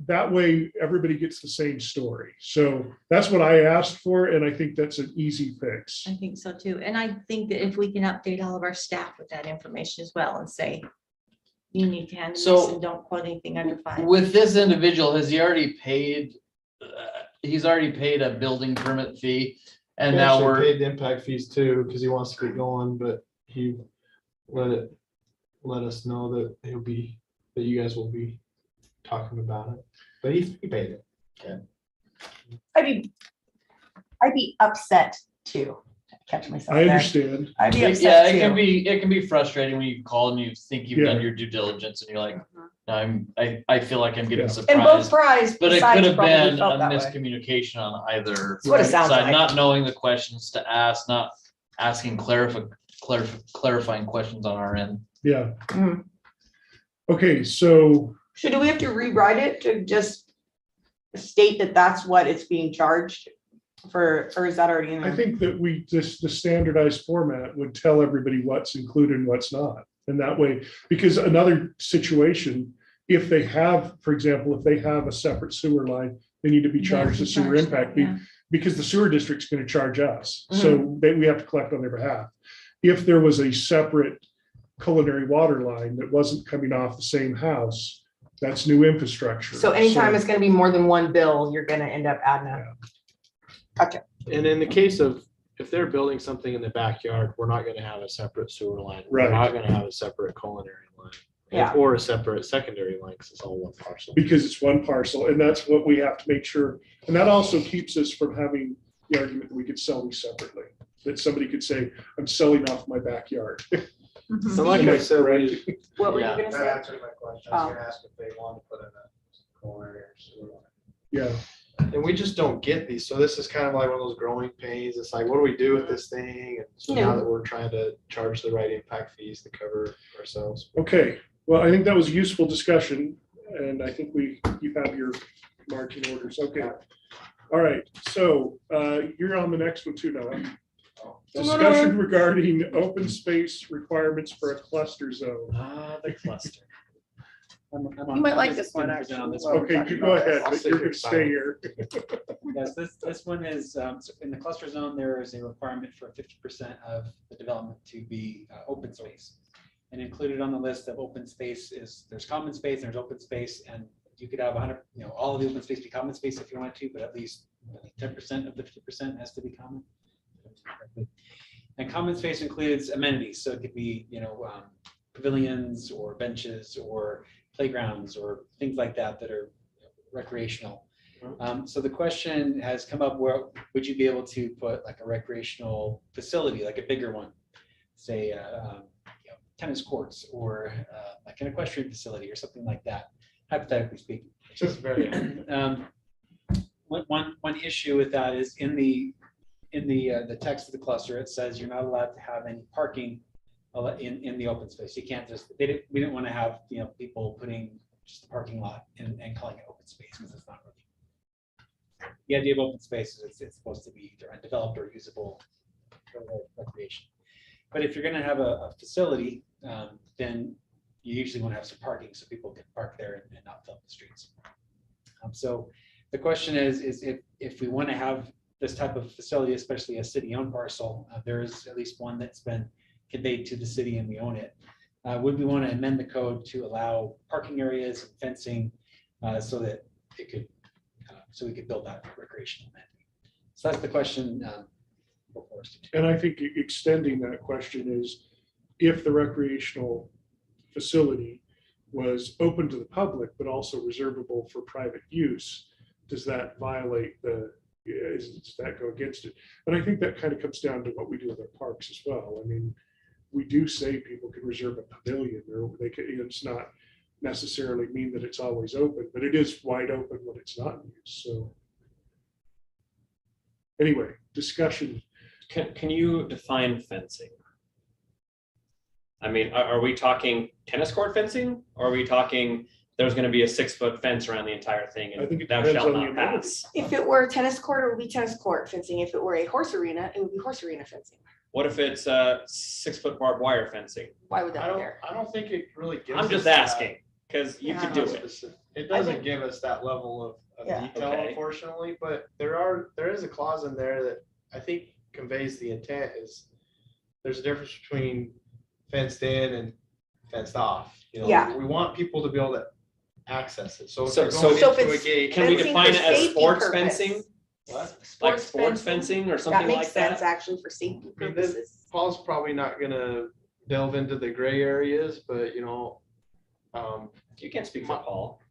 that way everybody gets the same story. So that's what I asked for, and I think that's an easy fix. I think so too. And I think that if we can update all of our staff with that information as well and say, you need to handle this So- and don't quote anything under 5. With this individual, has he already paid, he's already paid a building permit fee? And He now actually we're, paid the impact fees too, because he wants to get going, but he let us know that that you guys will be talking about it. But he paid it. I'd be upset too. Catch myself I there. understand. I'd be yeah, upset it can too. be frustrating when you call and you think you've Yeah. done your due diligence and you're like, Mhm. no, I feel like I'm getting Yeah. And both surprised. sides. But it besides could have probably been a felt that way. miscommunication on either That's what it sounds side, like. not knowing the questions to ask, not asking clarifying questions on our end. Yeah. Mhm. Okay, so So do we have to rewrite it to just state that that's what it's being charged for, or is that already in I there? think that the standardized format would tell everybody what's included and what's not. And that way, because another situation, if they have, for example, if they have a separate sewer line, they need to be charged the sewer impact fee because the sewer district's going to charge us. So we have to collect on their behalf. If there was a separate culinary water line that wasn't coming off the same house, that's new infrastructure. So anytime it's gonna be more than one bill, you're gonna end up adding a. Gotcha. And in the case of, if they're building something in the backyard, we're not gonna have a separate sewer line. Right. We're not gonna have a separate culinary line. Yeah. Or a separate secondary line, because it's all one parcel. Because it's one parcel, and that's what we have to make sure. And that also keeps us from having the argument that we could sell these separately. That somebody could say, I'm selling off my backyard. So like I said, Right. What were you Yeah. gonna That say? answered my question. I was gonna ask if they want to put in a culinary or sewer line. Yeah, and we just don't get these. So this is kind of like one of those growing pains. It's like, what do we do with this thing? And so now that we're trying to charge the right impact fees to cover ourselves. okay. Well, I think that was a useful discussion, and I think you have your marching orders. Okay. All right, so you're on the next one too, Noah. Discussion regarding open space requirements for a cluster zone. The cluster. You might like this one, actually. Okay, you go ahead, but you're gonna stay here. Yes, this one is, so in the cluster zone, there is a requirement for 50% of the development to be open space. And included on the list of open space is, there's common space, there's open space, and you could have 100, all of the open space be common space if you want to, but at least 10% of the 50% has to be common. And common space includes amenities, so it could be, pavilions or benches or playgrounds or things like that that are recreational. So the question has come up, where would you be able to put like a recreational facility, like a bigger one, say tennis courts or like an equestrian facility or something like that, hypothetically speaking. Just very. One issue with that is in the text of the cluster, it says you're not allowed to have any parking in the open space. You can't just, we didn't want to have, people putting just the parking lot and calling it open space, because it's not really. The idea of open space is it's supposed to be either undeveloped or usable for recreation. But if you're going to have a facility, then you usually want to have some parking so people can park there and not fill up the streets. So the question is if we want to have this type of facility, especially a city-owned parcel, there is at least one that's been conveyed to the city and we own it. Would we want to amend the code to allow parking areas and fencing so that it could, so we could build that recreational amenity? So that's the question. And I think extending that question is, if the recreational facility was open to the public, but also reservable for private use, does that violate does that go against it? And I think that kind of comes down to what we do with our parks as well. I mean, we do say people can reserve a pavilion, or they can, it's not necessarily mean that it's always open, but it is wide open when it's not in use. So anyway, discussion. Can you define fencing? I mean, are we talking tennis court fencing, or are we talking there's going to be a 6-foot fence around the entire thing I think and it thou depends shalt on the not pass? If it were a tennis court, it would be tennis court fencing. If it were a horse arena, it would be horse arena fencing. What if it's a 6-foot barbed wire fencing? Why would that be there? I don't think it really gives. I'm us just that- asking, because you Yeah. could do it. It I doesn't think- give us that level of Yeah. detail, Okay. unfortunately, but there is a clause in there that I think conveys the intent is there's a difference between fenced in and fenced off. Yeah. We want people to be able to access it. So if So- they're so going if into a it's- gate. Can we Fencing define for it as safety sports purpose. fencing? What? Like sports fencing or That something makes like sense, that? actually, for safety I mean, purposes. Paul's probably not gonna delve into the gray areas, but You can't speak for Paul.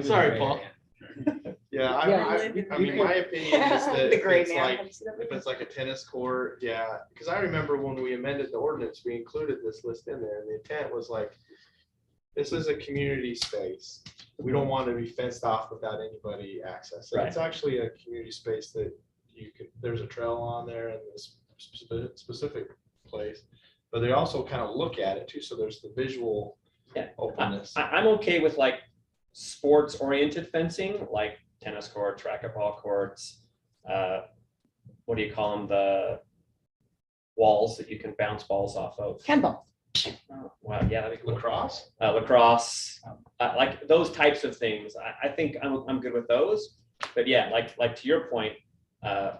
sorry, Paul. Yeah, I mean, my opinion is that The if gray it's man. like, Have you seen that if movie? it's like a tennis court, yeah, because I remember when we amended the ordinance, we included this list in there, and the intent was like, this is a community space. We don't want to be fenced off without anybody access. And it's actually a community space that there's a trail on there in this specific place, but they also kind of look at it too, so there's the visual openness. I'm okay with like sports oriented fencing, like tennis courts, racquetball courts. What do you call them? The walls that you can bounce balls off of. Handball. Oh, wow, yeah, that'd be cool. Lacrosse? Lacrosse, like those types of things. I think I'm good with those. But yeah, like to your point, I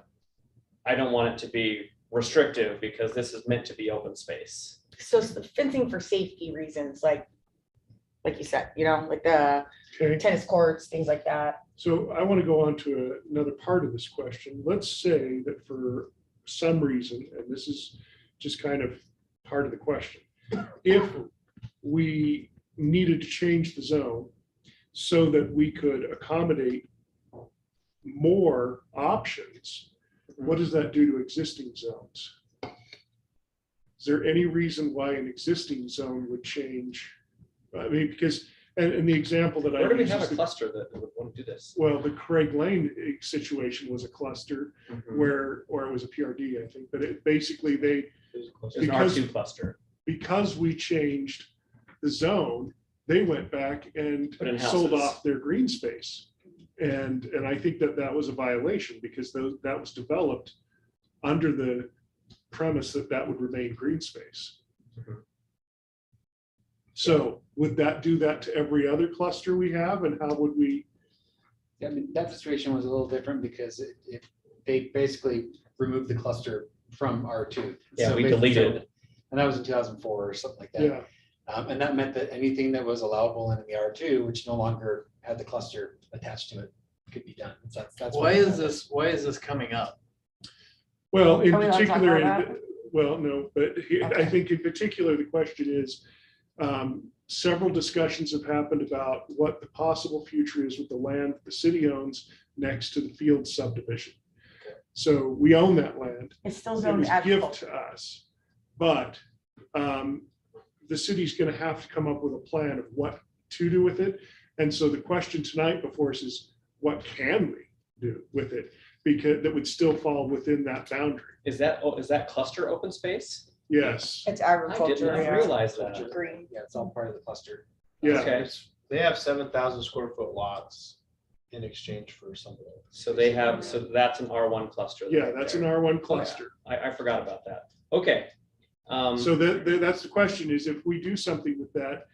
don't want it to be restrictive because this is meant to be open space. So it's the fencing for safety reasons, like you said, like the Okay, tennis courts, things like that. so I want to go on to another part of this question. Let's say that for some reason, and this is just kind of part of the question, if we needed to change the zone so that we could accommodate more options, what does that do to existing zones? Is there any reason why an existing zone would change? I mean, because, and the example that I Where do we use have is a the- cluster that would want to do this? well, the Craig Lane situation was a cluster Mhm. or it was a PRD, I think, but it basically It's an because- R2 cluster. because we changed the zone, they went back and Put in sold houses. off their green space. And I think that was a violation because that was developed under the premise that would remain green space. Mhm. So would that do that to every other cluster we have, and how would we? I mean, that situation was a little different because they basically removed the cluster from R2. Yeah, So we basically- deleted. And that was in 2004 or something like that. Yeah, And that meant that anything that was allowable in the R2, which no longer had the cluster attached to it, could be done. So that's Why is this coming up? well, in Are we allowed to talk particular, about that? well, no, but I Okay. think in particular, the question is, several discussions have happened about what the possible future is with the land the city owns next to the field subdivision. So we own that land. It's still It zoned was gift agriculture. to us, but the city's gonna have to come up with a plan of what to do with it. And so the question tonight before us is, what can we do with it? Because that would still fall within that boundary. Is that cluster open space? Yes, It's I did agriculture. not yeah. realize that. Green. Yeah, it's all part of the cluster. yeah. Okay, They have 7,000 square foot lots in exchange for some of those. so that's an R1 cluster. Yeah, that's an R1 cluster. I forgot about that. Okay. So that's the question is, if we do something with that,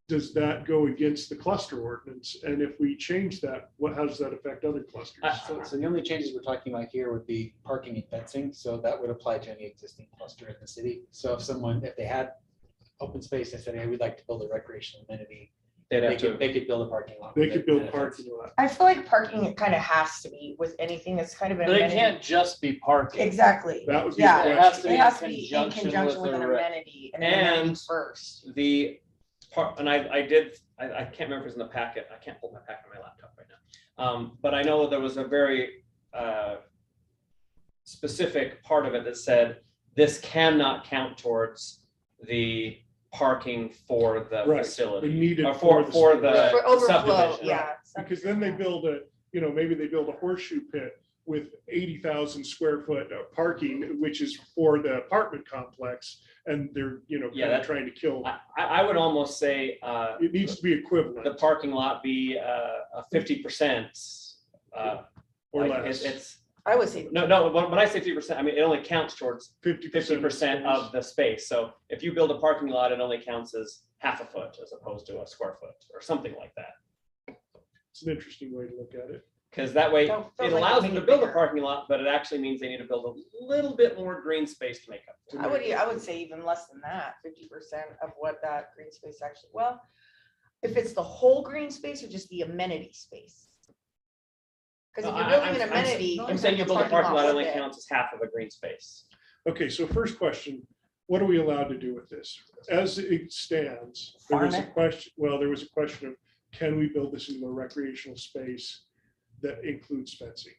does that go against the cluster ordinance? And if we change that, how does that affect other clusters? So the only changes we're talking about here would be parking and fencing. So that would apply to any existing cluster in the city. So if they had open space, they said, hey, we'd like to build a recreational amenity, They'd have to, they could build a parking lot. They with could it build and a fence. parking lot. I feel like parking, it kind of has to be with anything that's kind of an But it amenity. can't just be parking. Exactly. That would be Yeah, the It has question. It has to in be in conjunction conjunction with with an the re- amenity and an amenity And first. the part, and I can't remember if it's in the packet. I can't pull my packet on my laptop right now. But I know there was a very specific part of it that said this cannot count towards the parking for the Right, facility. the needed Or for the the For overflow, subdivision. yeah. Because then they build maybe they build a horseshoe pit with 80,000 square foot parking, which is for the apartment complex. And they're, Yeah, that- trying to kill, I would almost say it needs to be the equivalent parking lot be a 50%. or Like, less. It's I would say. no. When I say 50%, I mean it only counts towards 50% 50% of the space. So if you build a parking lot, it only counts as half a foot as opposed to a square foot or something like that. It's an interesting way to look at it. Because that way Don't- it don't like allows make them to it build a bigger. parking lot, but it actually means they need to build a little bit more green space to make up. for it. I would say even less than that, 50% of what that green space actually, well, if it's the whole green space or just the amenity space. Because if No, you're building an amenity. I'm and saying you build a parking lot, it only with it, counts as half of a green space. Okay, so first question, what are we allowed to do with this? As it stands, there was a Farm it. question, there was a question of, can we build this into a recreational space that includes fencing?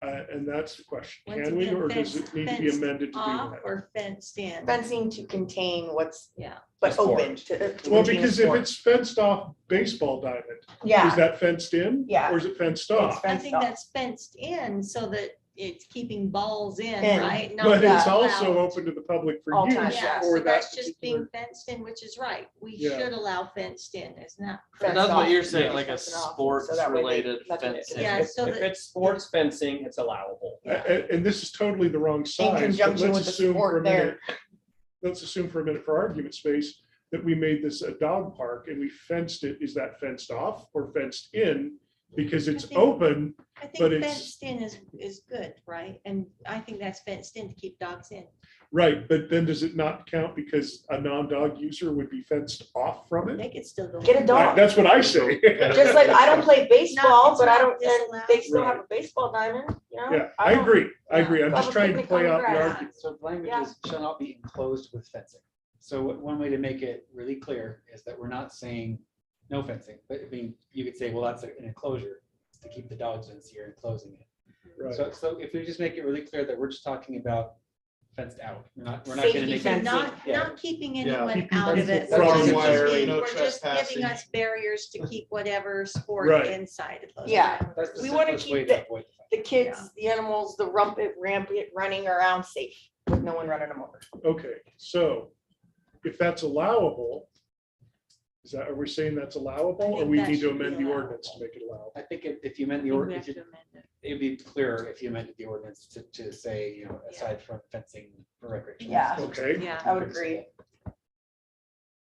And that's the question. Once Can we, again, or does it need to be fenced amended to do Off that? or fenced in? Fencing to contain what's, Yeah. but Sport. open to. Well, contain because if sport. it's fenced off baseball diamond, is Yeah, that fenced in? Yeah. Or is it fenced It's off? I fenced think off. that's fenced in so that it's keeping balls in, In. right? Not But it's Yeah. also allowed. open to the public for All use. times, Yeah, for so that that's just particular- being fenced in, which is right. We Yeah. should allow fenced in, isn't that? But Fenced that's what off. you're saying, Yeah. like a Fenced off, sports so that way they- related nothing fence. gets- Yeah, If so if that- it's sports fencing, it's allowable. Yeah. And this is totally the wrong size. but conjunction let's with the assume for a sport there. minute- Let's assume for a minute for argument space that we made this a dog park and we fenced it. Is that fenced off or fenced in? Because it's think- open, I But think it's- fenced in is good, right? And I think that's fenced in to keep dogs in. right? But then does it not count because a non-dog user would be fenced off from it? They could still go. Get a dog. That's what I say. just like I don't play baseball, it's but I not don't, and disallowed. they still have Right. a baseball diamond, you know? Yeah, I don't- agree. I yeah. agree. I'm just Public trying to picnic play on out the grass. argument. So the language Yeah. is shall not be enclosed with fencing. So one way to make it really clear is that we're not saying no fencing, but I mean, you could say, well, that's an enclosure to keep the dogs in, so you're enclosing it. Right. So if we just make it really clear that we're just talking about fenced out, we're not gonna Safety make it. fencing. Not keeping anyone Keeping out of it. fencing We're from just wiring, giving- no we're just giving trespassing. us barriers to keep whatever sport Right. inside of those. Yeah. That's the We wanna simplest way keep to avoid the fence. The kids, the animals, the rampant running around safe with no one running them over. Okay, so if that's allowable, are we saying that's allowable, or think we that need to should be amend the allowable. ordinance to make it allowable? I think if you amend I the think we ordinance, have to amend it. it'd be clearer if you amended the ordinance to say, aside from fencing for recreation. Yeah. Okay, Yeah. I would agree.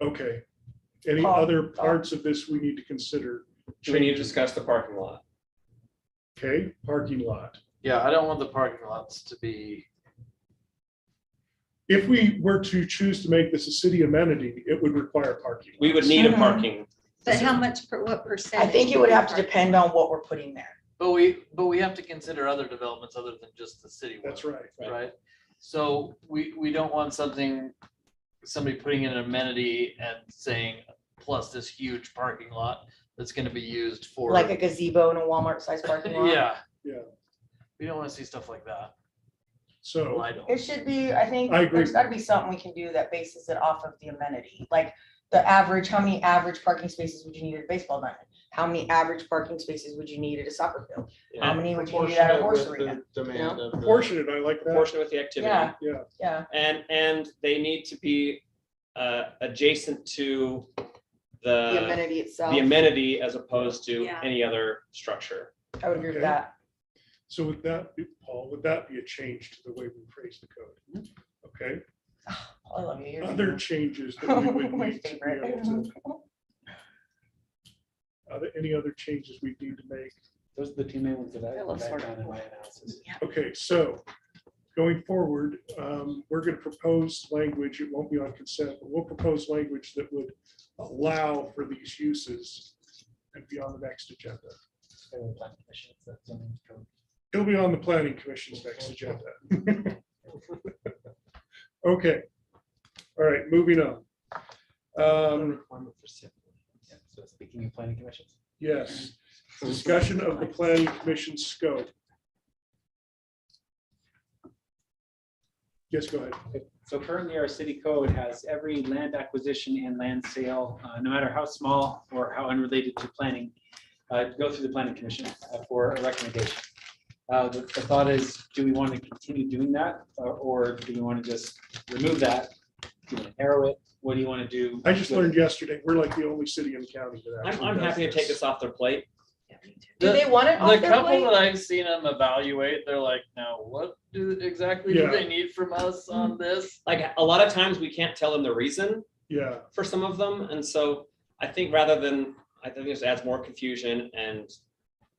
okay. Any Paul, other parts of this we need to consider? Do we need to discuss the parking lot? Okay, parking lot. Yeah, I don't want the parking lots to be, If we were to choose to make this a city amenity, it would require parking. We would need a Mhm. parking. But how much, what percentage? I think it would have to depend on what we're putting there. but we have to consider other developments other than just the city. one, That's right. Right? So we don't want somebody putting in an amenity and saying, plus this huge parking lot that's gonna be used for. Like a gazebo in a Walmart sized parking lot. Yeah. Yeah. We don't wanna see stuff like that. Well, So, I don't. It should be, I think, I agree. there's gotta be something we can do that bases it off of the amenity, like the average, how many average parking spaces would you need at a baseball diamond? How many average parking spaces would you need at a soccer field? How many would you need at a horse arena? Demand of the. proportionate, I like that. Proportionate with the activity. Yeah. Yeah, Yeah, And they need to be adjacent to the the amenity itself, the amenity as opposed to Yeah. any other structure. I would agree with Okay. that. so would that be, Paul, would that be a change to the way we phrase the code? Okay, I love you. You're other my changes that we would my need to be favorite. able to, any other changes we need to make? Those are the two main ones that I love I smart found in my people. analysis. Okay, so going forward, we're going to propose language, it won't be on consent, but we'll propose language that would allow for these uses and be on the next agenda. It'll be on the planning commission's next agenda. Okay, all right, moving on. So speaking of planning commissions. Yes, discussion of the planning commission scope. Yes, go ahead. So currently our city code has every land acquisition and land sale, no matter how small or how unrelated to planning, go through the planning commission for a recommendation. The thought is, do we want to continue doing that or do we want to just remove that? Do you want to narrow it? What do you want to do? I just learned yesterday, we're like the only city in the county that actually I'm does happy to take this off their plate. Do they want it The off their couple plate? that I've seen them evaluate, they're like, now what exactly do Yeah. they need from us on this? Like a lot of times we can't tell them the reason Yeah, for some of them. And so I think rather than, I think this adds more confusion and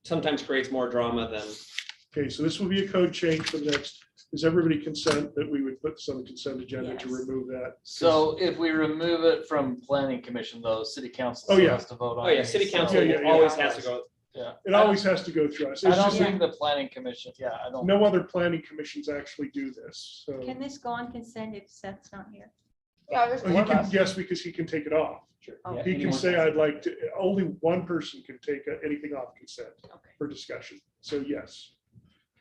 sometimes creates more drama than. okay, so this will be a code change for the next, does everybody consent that we would put some consent agenda to Yes. remove that? So if we remove it from planning commission though, city council Oh, still yeah. has to vote on Oh, yeah, it. city So- council Yeah, yeah, always yeah. has to go. Yeah. It always has to go through us. I It's don't just, think the planning commission, yeah, I don't. no other planning commissions actually do this, so. Can this go on consent if Seth's not here? Yeah, there's Oh, he four of can, us. yes, because he can take it off. Sure. Oh. Yeah, He can anyone say, has- I'd like to, only one person can take anything off consent Okay. for discussion. So yes.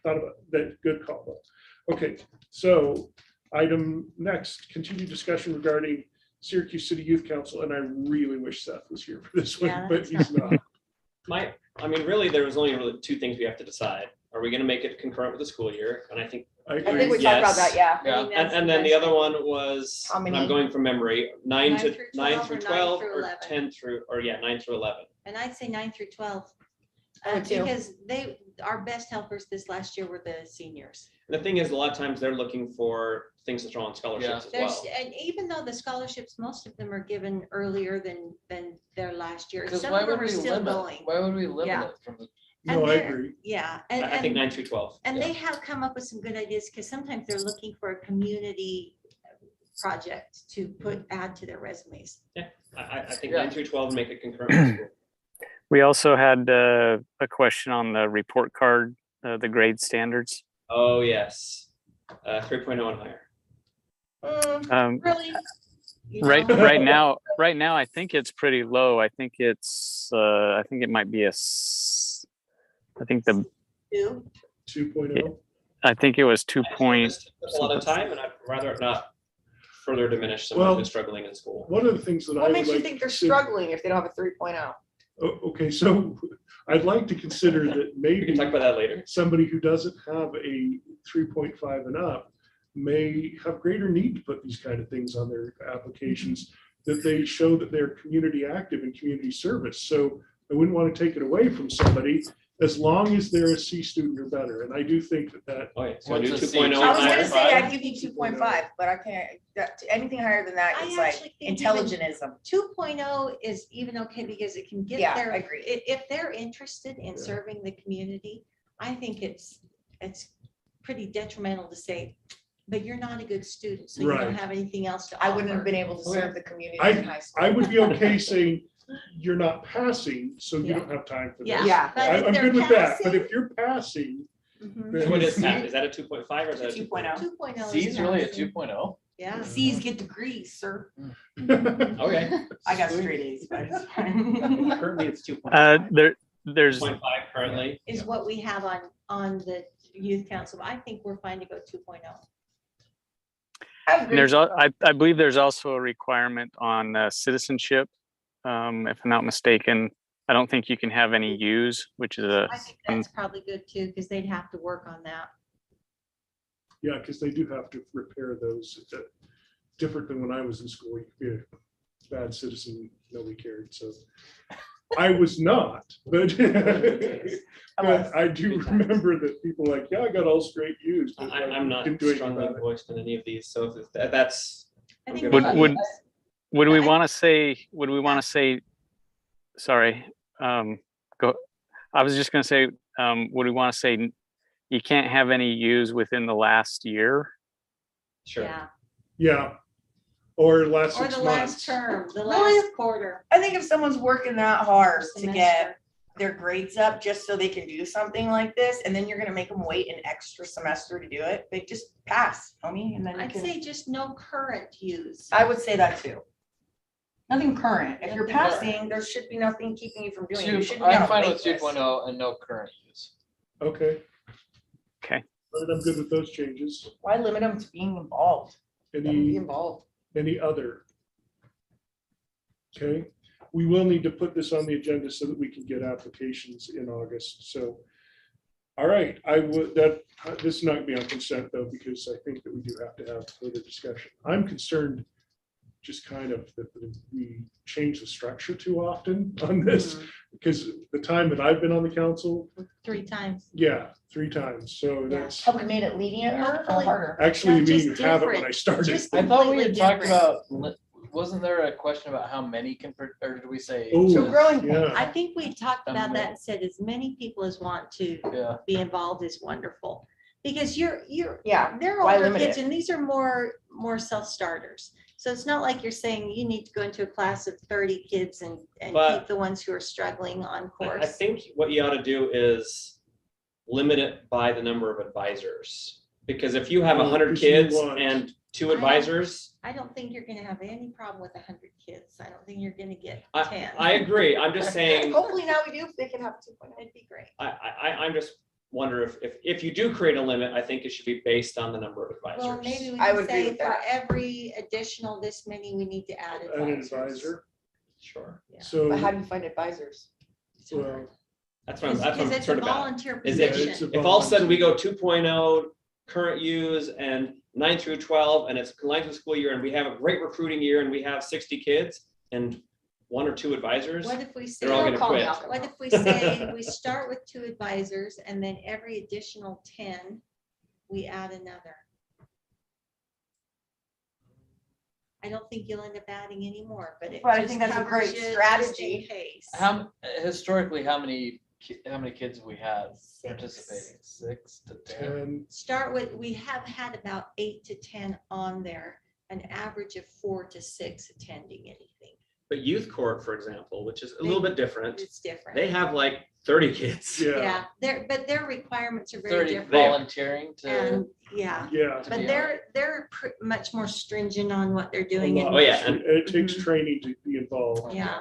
Thought about that. Good call. Though. Okay, so item next, continued discussion regarding Syracuse City Youth Council. And I really wish Seth was here for this one, Yeah, but that's he's not. I mean, really, there was only really two things we have to decide. Are we gonna make it concurrent with the school year? And I think, I I think agree. we talked about Yes. that, yeah. I think that's and then the best other thing. one was, How and many? I'm going from memory, 9 9 to through 9 12 through or 9 12 through or 11? 10 through, or yeah, 9 through 11. And I'd say 9 through 12. I would too. Because our best helpers this last year were the seniors. And the thing is, a lot of times they're looking for things that are on scholarships as There's, well. and even though the scholarships, most of them are given earlier than their last year. Because Some why of them would are we still limit, going. why would we limit Yeah. it from the? No, And I they're- agree. Yeah. I think 9 through 12. And they have come up with some good ideas because sometimes they're looking for a community project to add to their resumes. I think Yeah. 9 through 12 make it concurrent with school. We also had a question on the report card, the grade standards. Oh, yes. 3.0 and higher. Really? You Right, know? right now, I think it's pretty low. I think I think it might be I think 2. I think it was 2 I point. just took a lot of time, and I'd rather it not further diminish someone Well, who's struggling in school. One of the things that I What would makes you like think to they're consider- struggling if they don't have a 3.0? Okay, so I'd like to consider that We can maybe talk about that later. somebody who doesn't have a 3.5 and up may have greater need to put these kind of things on their applications, that they show that they're community active and community service. So I wouldn't want to take it away from somebody as long as they're a C student or better. And I do think that Okay, so do What's a C? 2.0. I was gonna higher. say, I'd give you 2.5, but I can't, anything higher than that, I it's like actually think even intelligentism. 2.0 is even okay because it can get Yeah, there. I agree. If they're interested in Yeah. serving the community, I think it's pretty detrimental to say, but you're not a good student, so you don't Right. have anything else to offer. I wouldn't have been able to serve the community I- in high school. I would be okay saying you're not passing, so you Yeah. don't have time for this. Yeah. Yeah. But if I'm they're good with that, but passing- if you're passing, Mhm. then- What is that? Is that a 2.5 or is that a 2.0. 2.0 C is is really a passing. 2.0. Yeah. C's get degrees, sir. Okay. I got straight A's, but it's fine. Currently, it's 2.5. There's 0.5 currently. Is what we have on the youth council. I think we're fine to go 2.0. I And agree. I believe there's also a requirement on citizenship. If I'm not mistaken, I don't think you can have any U's, which is I think that's probably good too, because they'd have to work on that. Yeah, because they do have to repair those. It's different than when I was in school. You could be a bad citizen, nobody cared, so. I was not, but but I do remember that people like, yeah, I got all straight U's. but, like, I'm not didn't do anything strongly about it. voiced in any of these, so if that's. I I'm think good we with need- that. would we I- want to say, sorry, go, I was just gonna say, would we want to say you can't have any U's within the last year? Sure. Yeah, Yeah, or last or 6 the months. last term, the Really? last quarter. I think if someone's working that hard to Semester. get their grades up just so they can do something like this, and then you're gonna make them wait an extra semester to do it, they just pass, homie, and then you I'd can. say just no current use. I would say that too. Nothing current. If you're Nothing current. passing, there should be nothing keeping you from doing it. You Two- shouldn't be on I'm a fine wait with 2.0 list. and no current use. Okay. Okay. All right, I'm good with those changes. Why limit them to being involved? Let them be Any, involved. any other? Okay, we will need to put this on the agenda so that we can get applications in August, so. All right, I would, this is not gonna be on consent though, because I think that we do have to have further discussion. I'm concerned just kind of that we change the structure too often on this, because the time that I've been on the council, 3 times. yeah, 3 times, so Yeah. that's. Have we made it lenient or Hopefully- harder? Actually, No, you just mean have it when I different. started. Just I thought we completely had talked different. about, wasn't there a question about how many can, or did we say? Oh, So growing pains. yeah. I think we talked about that and said as many people as want to Yeah, be involved is wonderful. Because you're, Yeah, they're why older limit kids it? and these are more self-starters. So it's not like you're saying you need to go into a class of 30 kids and But- keep the ones who are struggling on I course. think what you ought to do is limit it by the number of advisors. Because if you have Oh, 100 because you kids want- and 2 I- advisors, I don't think you're gonna have any problem with 100 kids. I don't think you're gonna get I 10. agree. I'm just saying, Hopefully now we do, they can have 2.0. It'd be great. I'm just wonder if you do create a limit, I think it should be based on the number of Well, maybe advisors. we I can would agree say with for that. every additional this many, we need to add An advisors. advisor, Sure. Yeah. so. But how do you find advisors? Well, That's what I'm Because it's a concerned about. volunteer Is Yeah, position. it's a If all of a sudden we go 2.0 current use and 9 through 12 and it's aligned to the school year and we have a great recruiting year and we have 60 kids and 1 or 2 advisors, What if we say, they're all gonna Call me, quit. I'll come what out. if we say, we start with 2 advisors and then every additional 10, we add another? I don't think you'll end up adding any more, but it But I just think that's a covers great you just in strategy. case. historically, how many kids have we had 6. participating? 6 to 10? 10, Start with, we have had about 8 to 10 on there, an average of 4 to 6 attending anything. but youth court, for example, which is a little bit different, It's different. they have like 30 kids. yeah, Yeah, but their requirements are very 30 different. volunteering to, And, yeah, yeah. to but be on they're much more stringent on what they're a doing. lot. and- Oh, yeah, and- It takes Mhm. training to be involved. Yeah,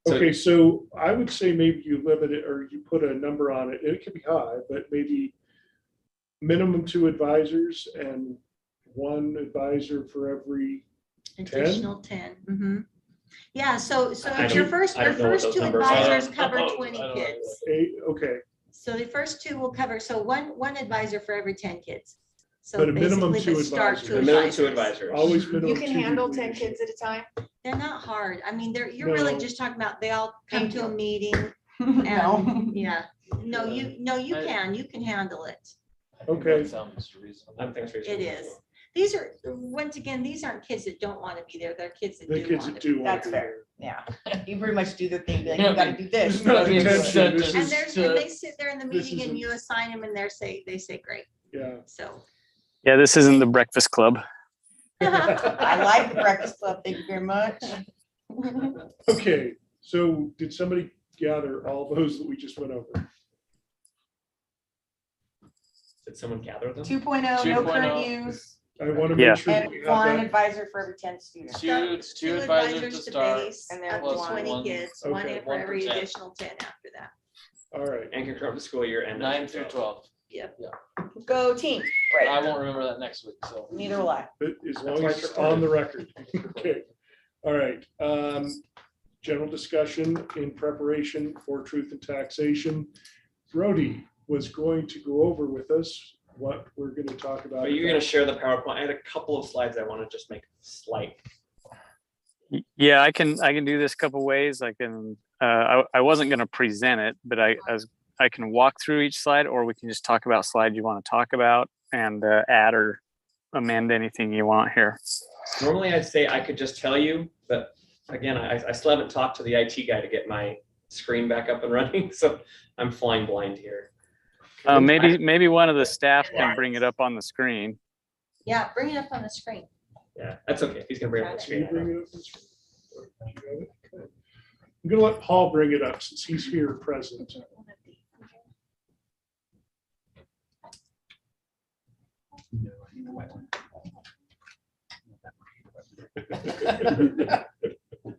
So- Okay, so I would say maybe you limit it or you put a number on it. It could be high, but maybe minimum 2 advisors and 1 advisor for every, additional 10. Mhm. Yeah, so I if your don't- first, I your don't know what first those 2 numbers are. advisors cover I don't 20 know. kids. 8, okay, So the first 2 will cover, so one advisor for every 10 kids. So But a minimum basically, 2 but start advisors. 2 a minimum 2 advisors. advisors. always Mhm. minimum. You can 2 handle 10 leadership. kids at a time? They're not hard. I mean, you're really No. just talking about, they all come Thank to a you. meeting. No. Yeah, no, you can handle it. Okay. That sounds reasonable. I think it's It reasonable. is. These are, once again, these aren't kids that don't want to be there. They're kids that The do kids want that to. do want That's to be fair. there. Yeah, you pretty much do the thing, be like, Yeah, you gotta do this. There's not you gotta do intention. this. This And is, there's, and they sit there in the this meeting and isn't- you assign them and they say, great. yeah. So. Yeah, this isn't the breakfast club. I like the Breakfast Club, thank you very much. Okay, so did somebody gather all those that we just went over? Did someone gather them? 2.0, no current 2.0. use, I want to Yeah. make sure that and we have one that. advisor for every 10 students. Two advisors to start. base, and then up to one- 20 kids, one Okay. in for every 1%. additional 10 after that. All right, And concurrent with the school year and. 9 through 12. Go team, I right, won't remember that next week, so. neither will I. but as That's long why as it's it's on the record. Okay, all right. General discussion in preparation for truth and taxation. Brody was going to go over with us what we're going to talk about. Are you gonna share the PowerPoint? I had a couple of slides I want to just make slight. Yeah, I can do this a couple ways. I can I wasn't going to present it, but I can walk through each slide, or we can just talk about slides you want to talk about and add or amend anything you want here. Normally I'd say I could just tell you, but again, I still haven't talked to the IT guy to get my screen back up and running, so I'm flying blind here. Maybe one of the staff can bring it up on the screen. Yeah, bring it up on the screen. Yeah, that's okay. If he's gonna bring it up on the Can you screen. I bring know. it up? Okay. I'm gonna let Paul bring it up since he's here present.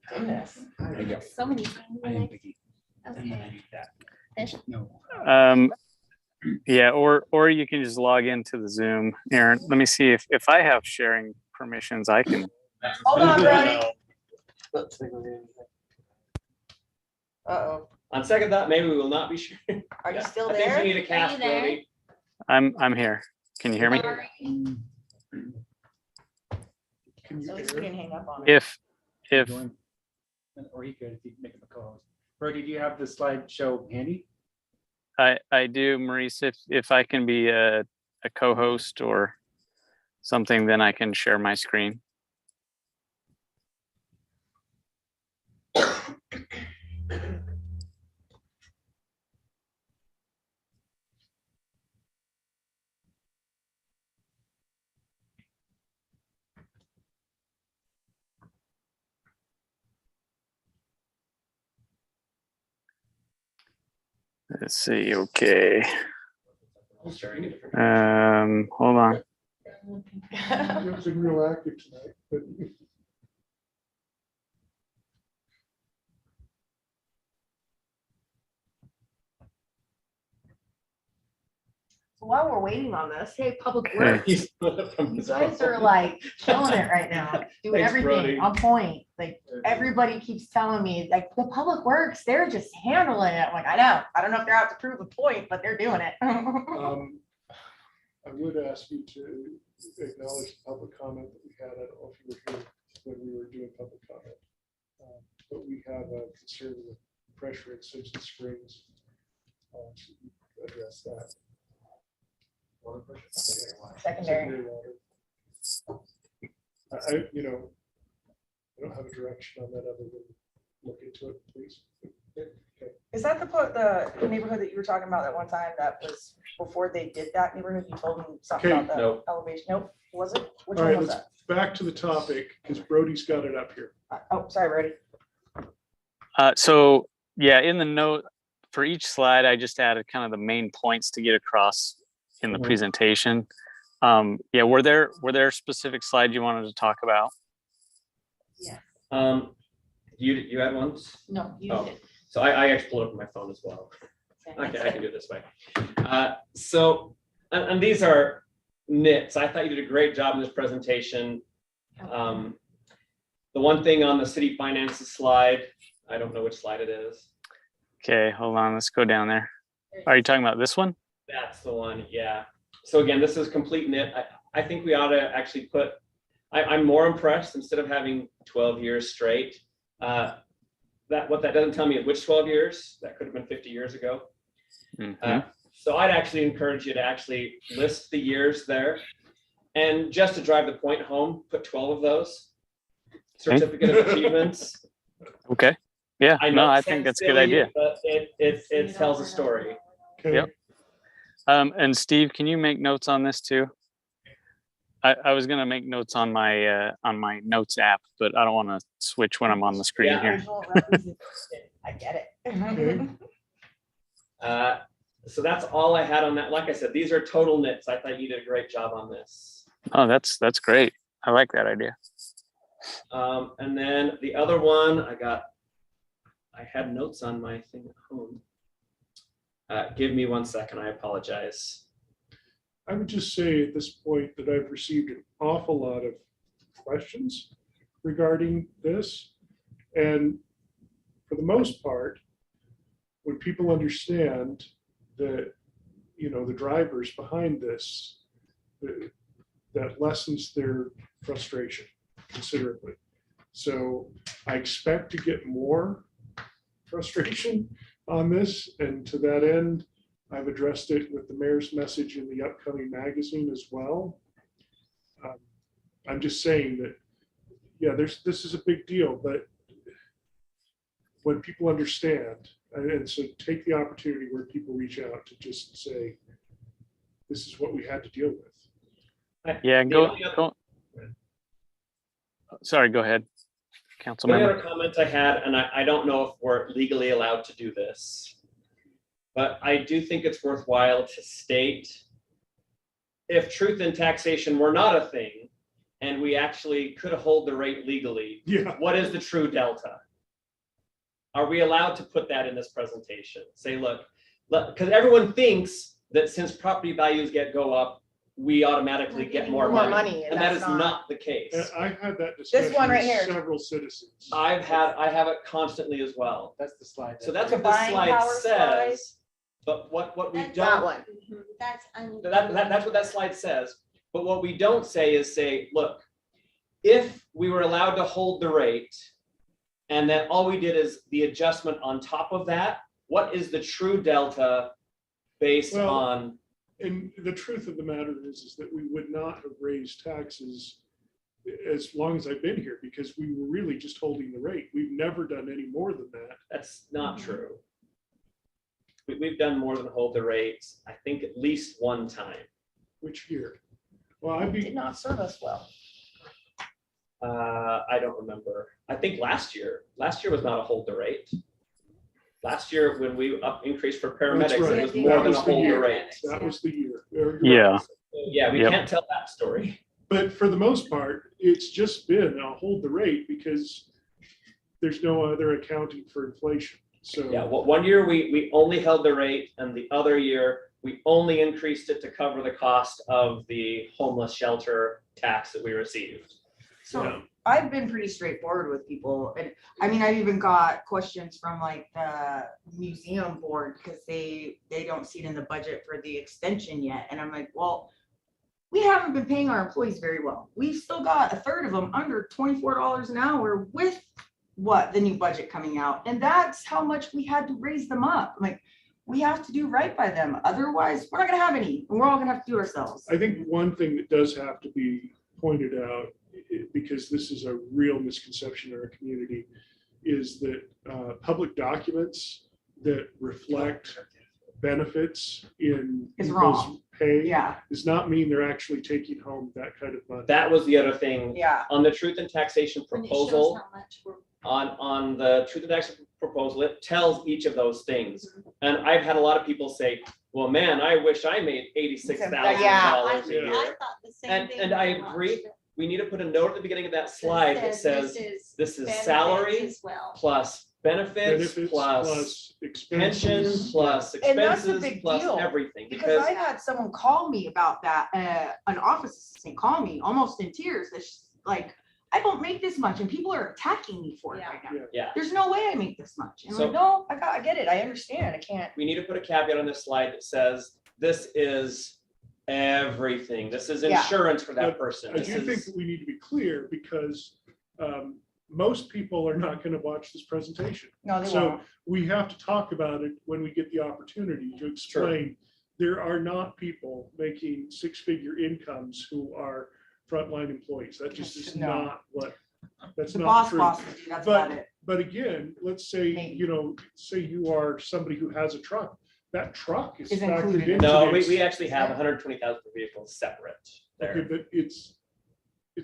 Goodness. So many things. Okay. Fish. Yeah, or you can just log into the Zoom. Aaron, let me see if I have sharing permissions. I can. Hold on, Brody. Uh-oh, On second thought, maybe we will not be sharing. are you still I think there? you need a cast, there? Brody. I'm here. Can you hear me? Sorry. Can you So at least hear? we didn't hang up on it. If Or he could, if you make him a co-host. Brody, do you have the slideshow handy? I do, Maurice, if I can be a co-host or something, then I can share my screen. Let's see, okay. I'm sharing a different. Hold on. You've been real active tonight, but So while we're waiting on this, hey, Public Okay. Works, He's put it from you his guys phone. are like killing it right now, doing Thanks, everything Brody. on point. Like, everybody keeps telling me, like, the Public Works, they're just handling it. I'm like, I know, I don't know if they're out to prove a point, but they're doing it. I would ask you to acknowledge the public comment that we had. I don't know if you were here when we were doing public comment. But we have a concern with pressure at Simpson Springs. Should we address that? Water pressure? Secondary. water. I don't have a direction on that other than look into it, please. Okay. Is that the neighborhood that you were talking about that one time that was before they did that neighborhood? You told them something Okay, about the no. elevation. Nope, was it? Which All one right, was let's that? back to the topic because Brody's got it up here. Oh, sorry, Brady. So yeah, in the note for each slide, I just added kind of the main points to get across in the Mhm. presentation. Yeah, were there specific slides you wanted to talk about? You had ones? No, you Oh. did. So I actually pulled it up on my phone as well. Okay, I can do it this way. And these are nits. I thought you did a great job in this presentation. The one thing on the city finances slide, I don't know which slide it is. Okay, hold on, let's go down there. Are you talking about this one? That's the one, yeah. So again, this is complete nit. I think we ought to actually put, I'm more impressed instead of having 12 years straight. what that doesn't tell me is which 12 years, that could have been 50 years ago. Mhm. So I'd actually encourage you to actually list the years there. And just to drive the point home, put 12 of those. Certificate of achievements. Okay. Yeah, I no, know I it think sounds that's a good silly, idea. but it tells a story. Okay. Yep. And Steve, can you make notes on this too? I was gonna make notes on my notes app, but I don't want to switch when I'm on the screen Yeah. here. Visual representation. I get it. So that's all I had on that. Like I said, these are total nits. I thought you did a great job on this. Oh, that's great. I like that idea. And then the other one I had notes on my thing at home. Give me 1 second. I apologize. I would just say at this point that I've received an awful lot of questions regarding this. And for the most part, when people understand that, the drivers behind this, that lessens their frustration considerably. So I expect to get more frustration on this. And to that end, I've addressed it with the mayor's message in the upcoming magazine as well. I'm just saying that, yeah, this is a big deal, but when people understand, and so take the opportunity where people reach out to just say, this is what we had to deal with. Yeah, The go. only other- go. Sorry, go ahead, council The only member. other comment I had, and I don't know if we're legally allowed to do this, but I do think it's worthwhile to state if truth in taxation were not a thing and we actually could hold the rate legally, Yeah. what is the true delta? Are we allowed to put that in this presentation? Say, look, because everyone thinks that since property values go up, we automatically get more More money. money, and And that is that's not- not the case. And I've had that discussion one right with here. several citizens. I have it constantly as well. That's the slide. So that's The what this buying slide power slide. says. But what we That's That don't, one. That's. that's what that slide says. But what we don't say is look, if we were allowed to hold the rate and then all we did is the adjustment on top of that, what is the true delta based Well, on? And the truth of the matter is that we would not have raised taxes as long as I've been here, because we were really just holding the rate. We've never done any more than that. That's not true. We've done more than hold the rates, I think at least one time. Which year? Well, It did not serve us well. I don't remember. I think last year was not a hold the rate. Last year, when we increased for That's paramedics, right. it was That more than was a the hold the year. rate. That was the year. You're right. Yeah. Yeah, we Yep. can't tell that story. But for the most part, it's just been a hold the rate because there's no other accounting for inflation. So Yeah, well, one year we only held the rate, and the other year we only increased it to cover the cost of the homeless shelter tax that we received. So I've been pretty straightforward with people, and I mean, I've even got questions from like the museum board because they don't see it in the budget for the extension yet, and I'm like, well, we haven't been paying our employees very well. We've still got a third of them under $24 an hour with the new budget coming out, and that's how much we had to raise them up. I'm like, we have to do right by them, otherwise we're not gonna have any, and we're all gonna have to do ourselves. I think one thing that does have to be pointed out, because this is a real misconception in our community, is that public documents that reflect benefits in Is people's wrong. pay Yeah, does not mean they're actually taking home that kind of money. That was the other thing. yeah. On the truth and taxation When it shows proposal, how much we're- on the truth and taxation proposal, it tells each of those things. And I've had a lot of people say, well, man, I wish I made $86,000 Yeah. a I year. thought the same thing. And I when agree. watched it. We need to put a note at the beginning of that slide that says, this is benefits salary as well. plus benefits plus pension expenses. plus And that's the expenses big plus deal, everything. Because I had someone call me about that, an office assistant call me almost in tears. That she's like, I don't make this much, and people are attacking me for it Yeah. right now. Yeah. There's no way I make this much. And I'm So- like, no, I get it. I understand. I can't. We need to put a caveat on this slide that says, this is everything. This is Yeah. insurance for that But person. I This do think is, that we need to be clear because most people are not going to watch this presentation. No, they So won't. we have to talk about it when we get the opportunity to explain. There are not people making six-figure incomes who are frontline employees. That just is No. not what, that's The not boss true. bosses do, that's about But, it. but again, let's say, Maybe. you know, say you are somebody who has a truck. That truck is Is factored included. into No, this. we actually have 120,000 vehicles separate Okay, there. but it's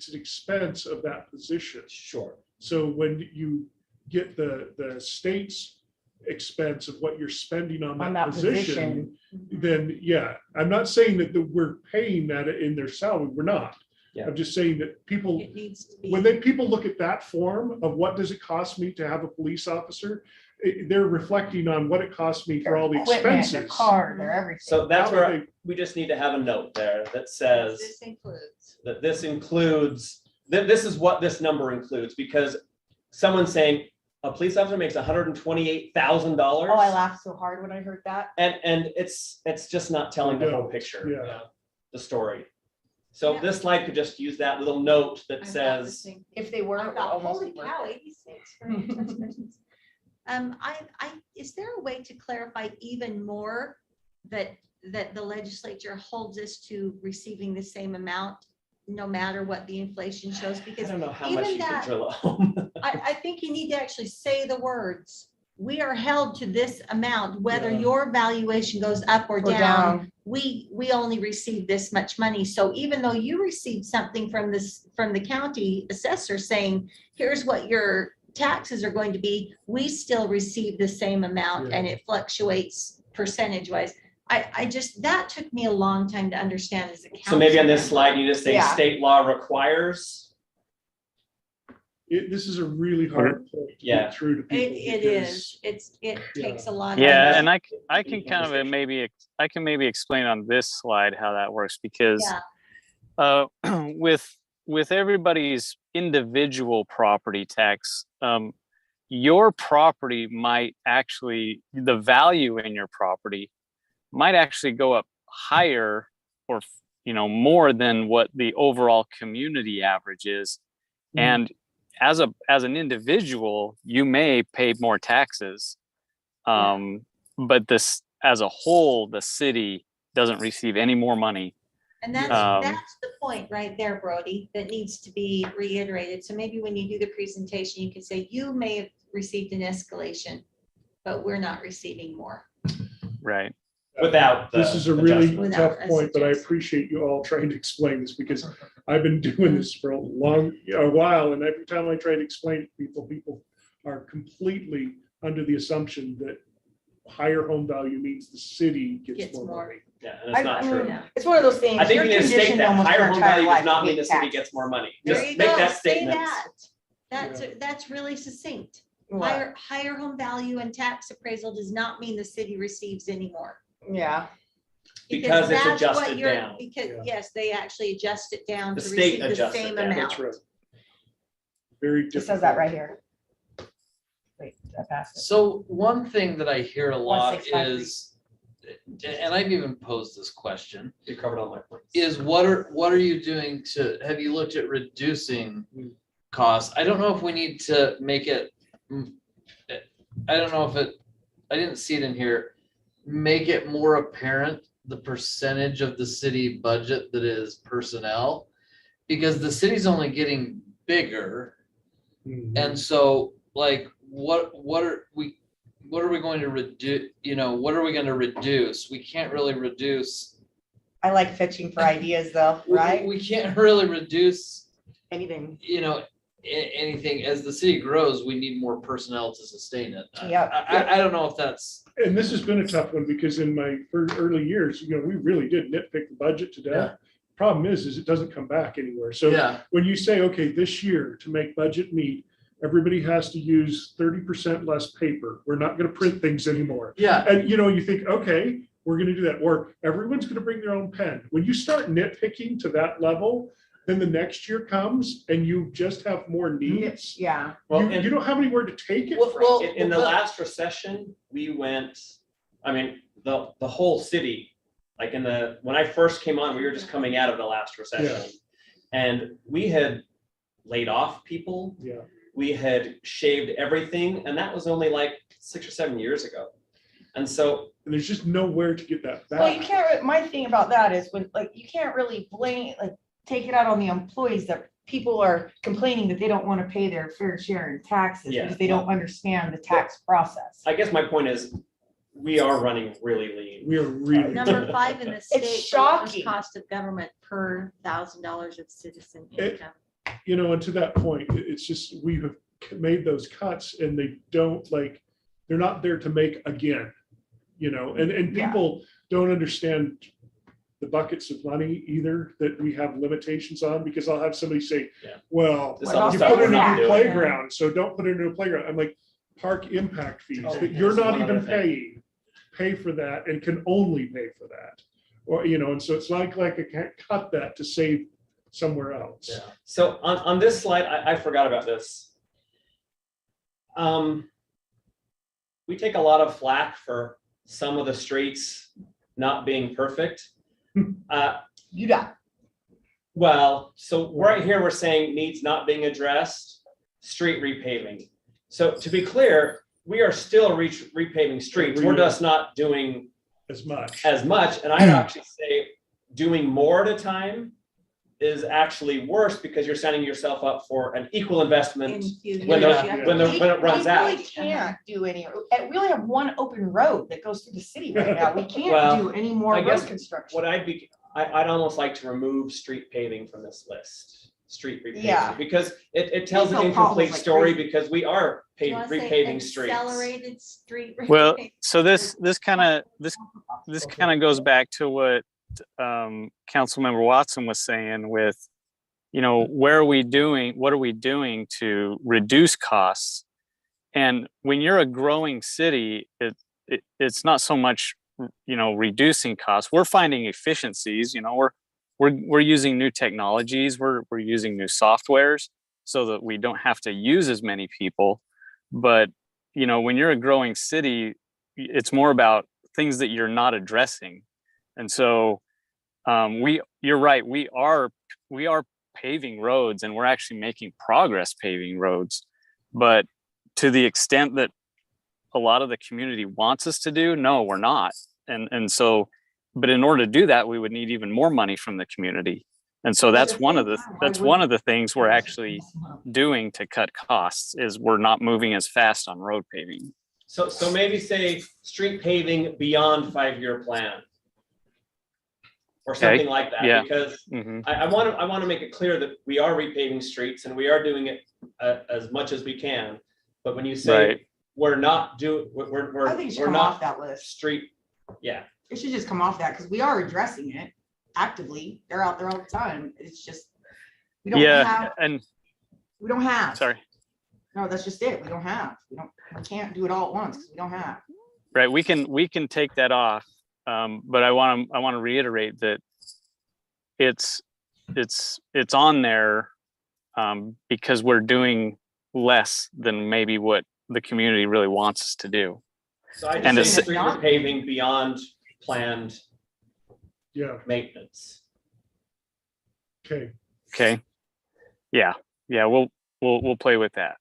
an expense of that position. Sure. So when you get the state's expense of what you're spending on On that that position, position. then yeah, I'm not saying that we're paying that in their salary. We're not. Yeah. I'm just saying that people, It needs to be. when people look at that form of what does it cost me to have a police officer, they're reflecting on what it costs me for all the Equipment, their expenses. car, their everything. So that's How would where we just need to have a note there that says This includes. that this includes, this is what this number includes, because someone's saying a police officer makes $128,000. Oh, I laughed so hard when I heard that. And it's just not telling the whole No, picture, yeah. the story. So Yeah. this slide could just use that little note I that thought the says, same. If they were, I it would thought, almost holy be worth cow, it. 86 for in-touch persons. Is there a way to clarify even more that the legislature holds us to receiving the same amount, no matter what the inflation shows? I Because don't know how much even you can that- drill a home. I think you need to actually say the words. We are held to this amount, whether Yeah. your valuation goes up or Or down. down. We only receive this much money. So even though you received something from the county assessor saying, here's what your taxes are going to be, we still receive the same amount and it fluctuates percentage wise. I just, that took me a long time to understand as a council. So maybe on this member. slide, you just say Yeah. state law requires. This is a really hard point to Yeah. get through to people. It because- is. It takes a lot. Yeah, of and I can kind of I can maybe explain on this slide how that works because with everybody's individual property tax, your property might actually, the value in your property might actually go up higher or more than what the overall community average is. And as an individual, you may pay more taxes. But this, as a whole, the city doesn't receive any more money. And that's the point right there, Brody, that needs to be reiterated. So maybe when you do the presentation, you can say, you may have received an escalation, but we're not receiving more. Right. Without This the is a really adjustment. tough Without point, but I adjustment. appreciate you all trying to explain this because I've been doing this for a while, and every time I try to explain it to people, people are completely under the assumption that higher home value means the city gets Gets more more. money. Yeah, and it's not I true. mean, it's one of those things. I think you're you need to state conditioned that almost higher your home entire value life does not to mean pay the city taxes. gets more money. There Just you make go, that say statement. that. That's really succinct. What? Higher home value and tax appraisal does not mean the city receives any more. Yeah. Because it's that's what adjusted you're- down. Because, Yeah. yes, they actually adjust it down The to state receive the adjusts it same down. amount. That's right. Very different. It says that right here. Wait, I passed it. So one thing that I hear a lot 1653. is, and I've even posed this question, You covered all my points. is what are you doing have you looked at reducing costs? I don't know if we need to make it, I don't know if I didn't see it in here, make it more apparent the percentage of the city budget that is personnel, because the city's only getting bigger. Mhm. And so like, what are we going to reduce, what are we going to reduce? We can't really reduce. I like fetching for ideas though, right? We can't really reduce, Anything. anything. As the city grows, we need more personnel to sustain it. Yep. I don't know if that's, And this has been a tough one because in my early years, we really did nitpick the budget to Yeah. death. Problem is it doesn't come back anywhere. So yeah, when you say, okay, this year to make budget meet, everybody has to use 30% less paper. We're not going to print things anymore. yeah. And you think, okay, we're going to do that. Or everyone's going to bring their own pen. When you start nitpicking to that level, then the next year comes and you just have more needs. Yeah. Well, You don't have anywhere to take it from. Well, In the last recession, we went, the whole city, like when I first came on, we were just coming out of the last recession. And we had laid off people. Yeah. we had shaved everything, and that was only like 6 or 7 years ago. And so, And there's just nowhere to get that Well, you back. can't, my thing about that is when, like, you can't really blame, like, take it out on the employees that people are complaining that they don't want to pay their fair share in taxes Yeah. because they don't understand the tax process. I guess my point is, we are running really lean. We are really. Number 5 in the state. for lowest shocking. Cost of government per $1,000 of citizen It- income. You know, and to that point, it's just, we have made those cuts and they don't like, they're not there to make again, you know, and Yeah. people don't understand the buckets of money either that we have limitations on, because I'll have somebody say, Yeah. well, This What other you stuff put we're in a not new doing. playground, so don't put it in a playground. I'm like, park impact fees Oh, that you're that's not one even other thing. paying, pay for that and can only pay for that. Or, you know, and so it's like I can't cut that to save somewhere else. Yeah. So on this slide, I forgot about this. We take a lot of flack for some of the streets not being perfect. You got, Well, so right here, we're saying needs not being addressed, street repaving. So to be clear, we are still repaving streets. We're just not doing As much. as much. And I'd actually say doing more at a time is actually worse, because you're setting yourself up for an equal investment In future when years, the- you have when to the- pay- when it runs we out. really can't do any, and we only have one open road that goes through the city right now. We can't Well, do any more I road guess construction. What I'd almost like to remove street paving from this list, street Yeah. repaving, because it tells an These are incomplete potholes like story, crazy. because we are Do you wanna say repaving streets. Accelerated street. Well, repaving? so this kind of goes back to what Councilmember Watson was saying with, you know, what are we doing to reduce costs? And when you're a growing city, it's not so much, you know, reducing costs. We're finding efficiencies. You know, we're using new technologies. We're using new softwares so that we don't have to use as many people. But you know, when you're a growing city, it's more about things that you're not addressing. And so you're right, we are paving roads, and we're actually making progress paving roads. But to the extent that a lot of the community wants us to do, no, we're not. And so, but in order to do that, we would need even more money from the community. And so that's one of the things we're actually doing to cut costs, is we're not moving as fast on road paving. So maybe say street paving beyond 5-year plan. Or Okay, something like that, yeah. because Mhm. I want to make it clear that we are repaving streets and we are doing it as much as we can. But when you say Right. we're not doing, I think it should we're come not off that list. street, yeah. It should just come off that, because we are addressing it actively. They're out there all the time. It's just, we don't Yeah, have, and we don't have. sorry, No, that's just it. We don't have. We can't do it all at once because we don't have. right, we can take that off. But I want to reiterate that it's on there because we're doing less than maybe what the community really wants us to do. So I And just say it's- street repaving beyond planned Yeah, maintenance. okay. Okay. Yeah. We'll play with that.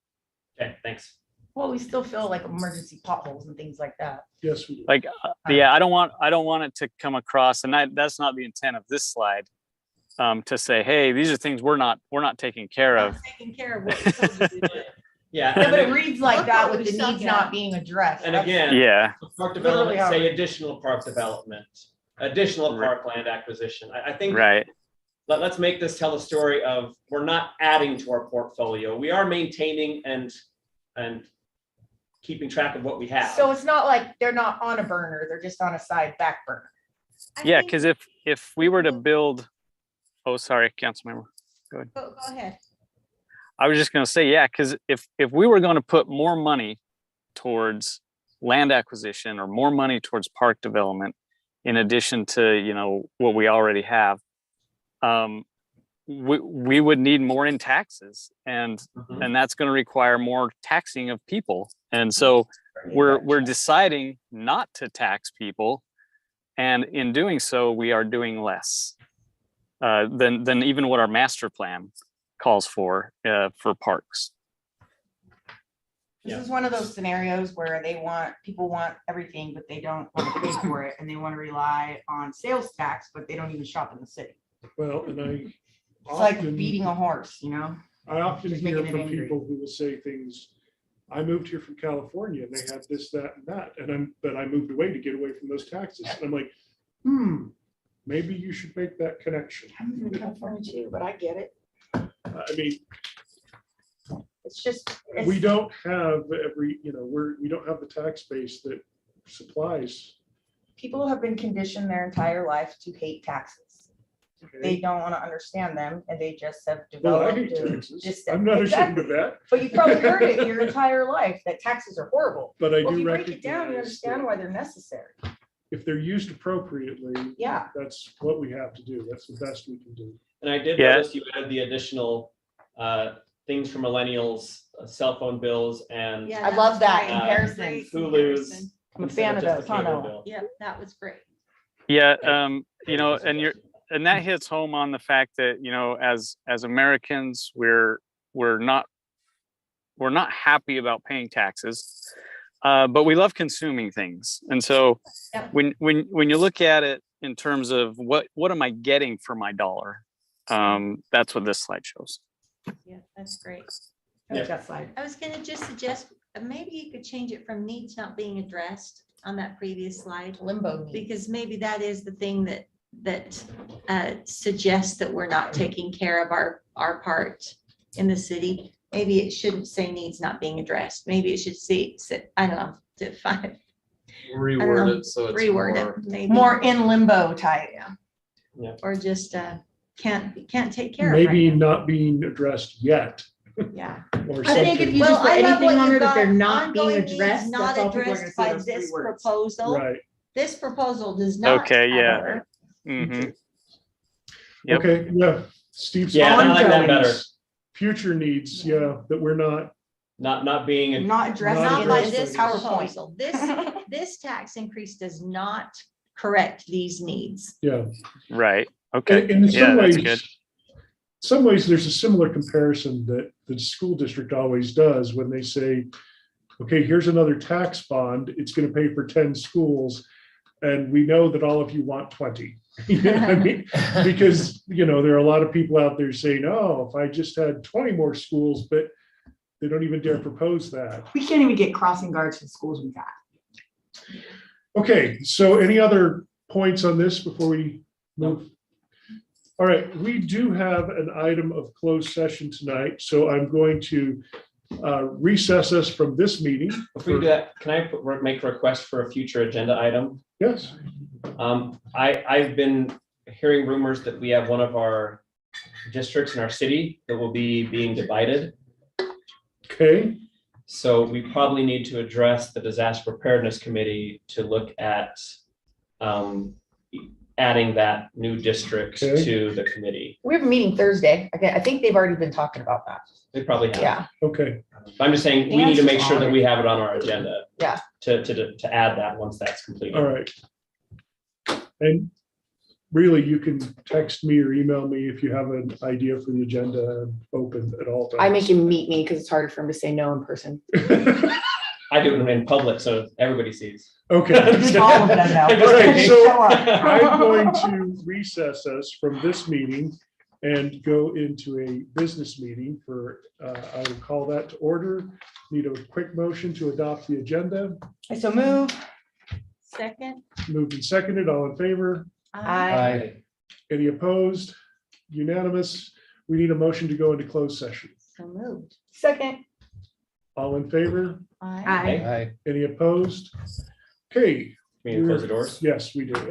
Okay, thanks. Well, we still feel like emergency potholes and things like that. Yes, we do. Like, yeah, I don't want it to come across, and that's not the intent of this slide, to say, hey, these are things we're not taking care of. Not taking care of what we told you to do. Yeah. Yeah, and but it then- reads like Look that what with we the suck needs at. not being addressed. And That's- again, Yeah. park Literally development, how say it is. additional park development, additional Right. parkland acquisition. I think Right. let's make this tell the story of, we're not adding to our portfolio. We are maintaining and keeping track of what we have. So it's not like they're not on a burner, they're just on a side back burner. I Yeah, think- because if we were to build, oh, sorry, Councilmember. Go ahead. I was just going to say, yeah, because if we were going to put more money towards land acquisition or more money towards park development, in addition to, you know, what we already have, we would need more in taxes, and that's going to require more taxing of people. And so we're deciding not to tax people, and in doing so, we are doing less than even what our master plan calls for parks. This Yeah. is one of those scenarios where people want everything, but they don't want to pay for it, and they want to rely on sales tax, but they don't even shop in the city. Well, and It's like often- beating a horse, you know? I often Just hear making it from angry. people who will say things, I moved here from California and they had this, that, and that, but I moved away to get away from those taxes. And I'm like, maybe you should make that connection. I'm from California too, but I get it. I mean, It's just. we don't have we don't have the tax base that supplies. People have been conditioned their entire life to hate taxes. They Okay? don't want to understand them, and they just have Well, I developed. hate a taxes. dis- I'm not ashamed Exactly. of that, But you've probably heard it your entire life, that taxes are horrible. but I Well, if do you break it down, you recognize understand that why they're necessary. if they're used appropriately, Yeah. that's what we have to do. That's the best we can do. And I did Yeah. notice you added the additional things for millennials, cell phone bills and Yeah, I love was that great. comparison. Great Hulu's. comparison. I'm a instead fan of just those, the huh, cable Noah? bill. Yep, that was great. Yeah, and that hits home on the fact that, as Americans, we're not happy about paying taxes, but we love consuming things. And so Yep. when you look at it in terms of what am I getting for my dollar, that's what this slide shows. Yeah, that's great. I like that slide. I was gonna just suggest, maybe you could change it from needs not being addressed on that previous slide. Limbo needs. Because maybe that is the thing that suggests that we're not taking care of our part in the city. Maybe it shouldn't say needs not being addressed. Maybe it should say, I don't know, define, Reword it so it's reword more. it, maybe. More in limbo type. Or just can't take care of it. Maybe not being addressed yet. Yeah. Or I think if something. you just put anything on there that they're not being Ongoing needs addressed, not that's all people are gonna addressed say by those three this words. proposal. Right, This proposal does not. Okay, yeah. cover. Mhm. Yep. okay, yeah, Steve's. Yeah, I like that ongoing better. Future needs, yeah, that we're not, Not being, Not addressed Not Not in by addressed this this by this. PowerPoint. proposal. This tax increase does not correct these needs. yeah. Right. Okay. And in Yeah, some that's ways, good. some ways, there's a similar comparison that the school district always does when they say, okay, here's another tax bond, it's gonna pay for 10 schools, and we know that all of you want 20. You know what I mean? Because, there are a lot of people out there saying, oh, if I just had 20 more schools, but they don't even dare propose that. We can't even get crossing guards for the schools we got. Okay, so any other points on this before we move? All right, we do have an item of closed session tonight, so I'm going to recess us from this meeting. before you do that, can I make a request for a future agenda item? Yes, I've been hearing rumors that we have one of our districts in our city that will be being divided. okay, So we probably need to address the disaster preparedness committee to look at adding that new district Okay. to the committee. We have a meeting Thursday. Okay, I think they've already been talking about that. They probably have. Yeah. okay, I'm just saying, we need to make sure that we have it on our agenda. Yeah. To add that once that's completed. all right. And really, you can text me or email me if you have an idea for the agenda open at all times. I make him meet me because it's harder for him to say no in person. I do it in public, so everybody sees. Okay. All of them know. All right, so Show up. I'm going to recess us from this meeting and go into a business meeting for, I will call that to order. Need a quick motion to adopt the agenda. So move. Second. Moved and seconded, all in favor? Aye. Any opposed? Unanimous. We need a motion to go into closed session. So moved. Second. All in favor? Aye. Aye. Okay. Any opposed? Okay, We need to close the doors. yes, we do. And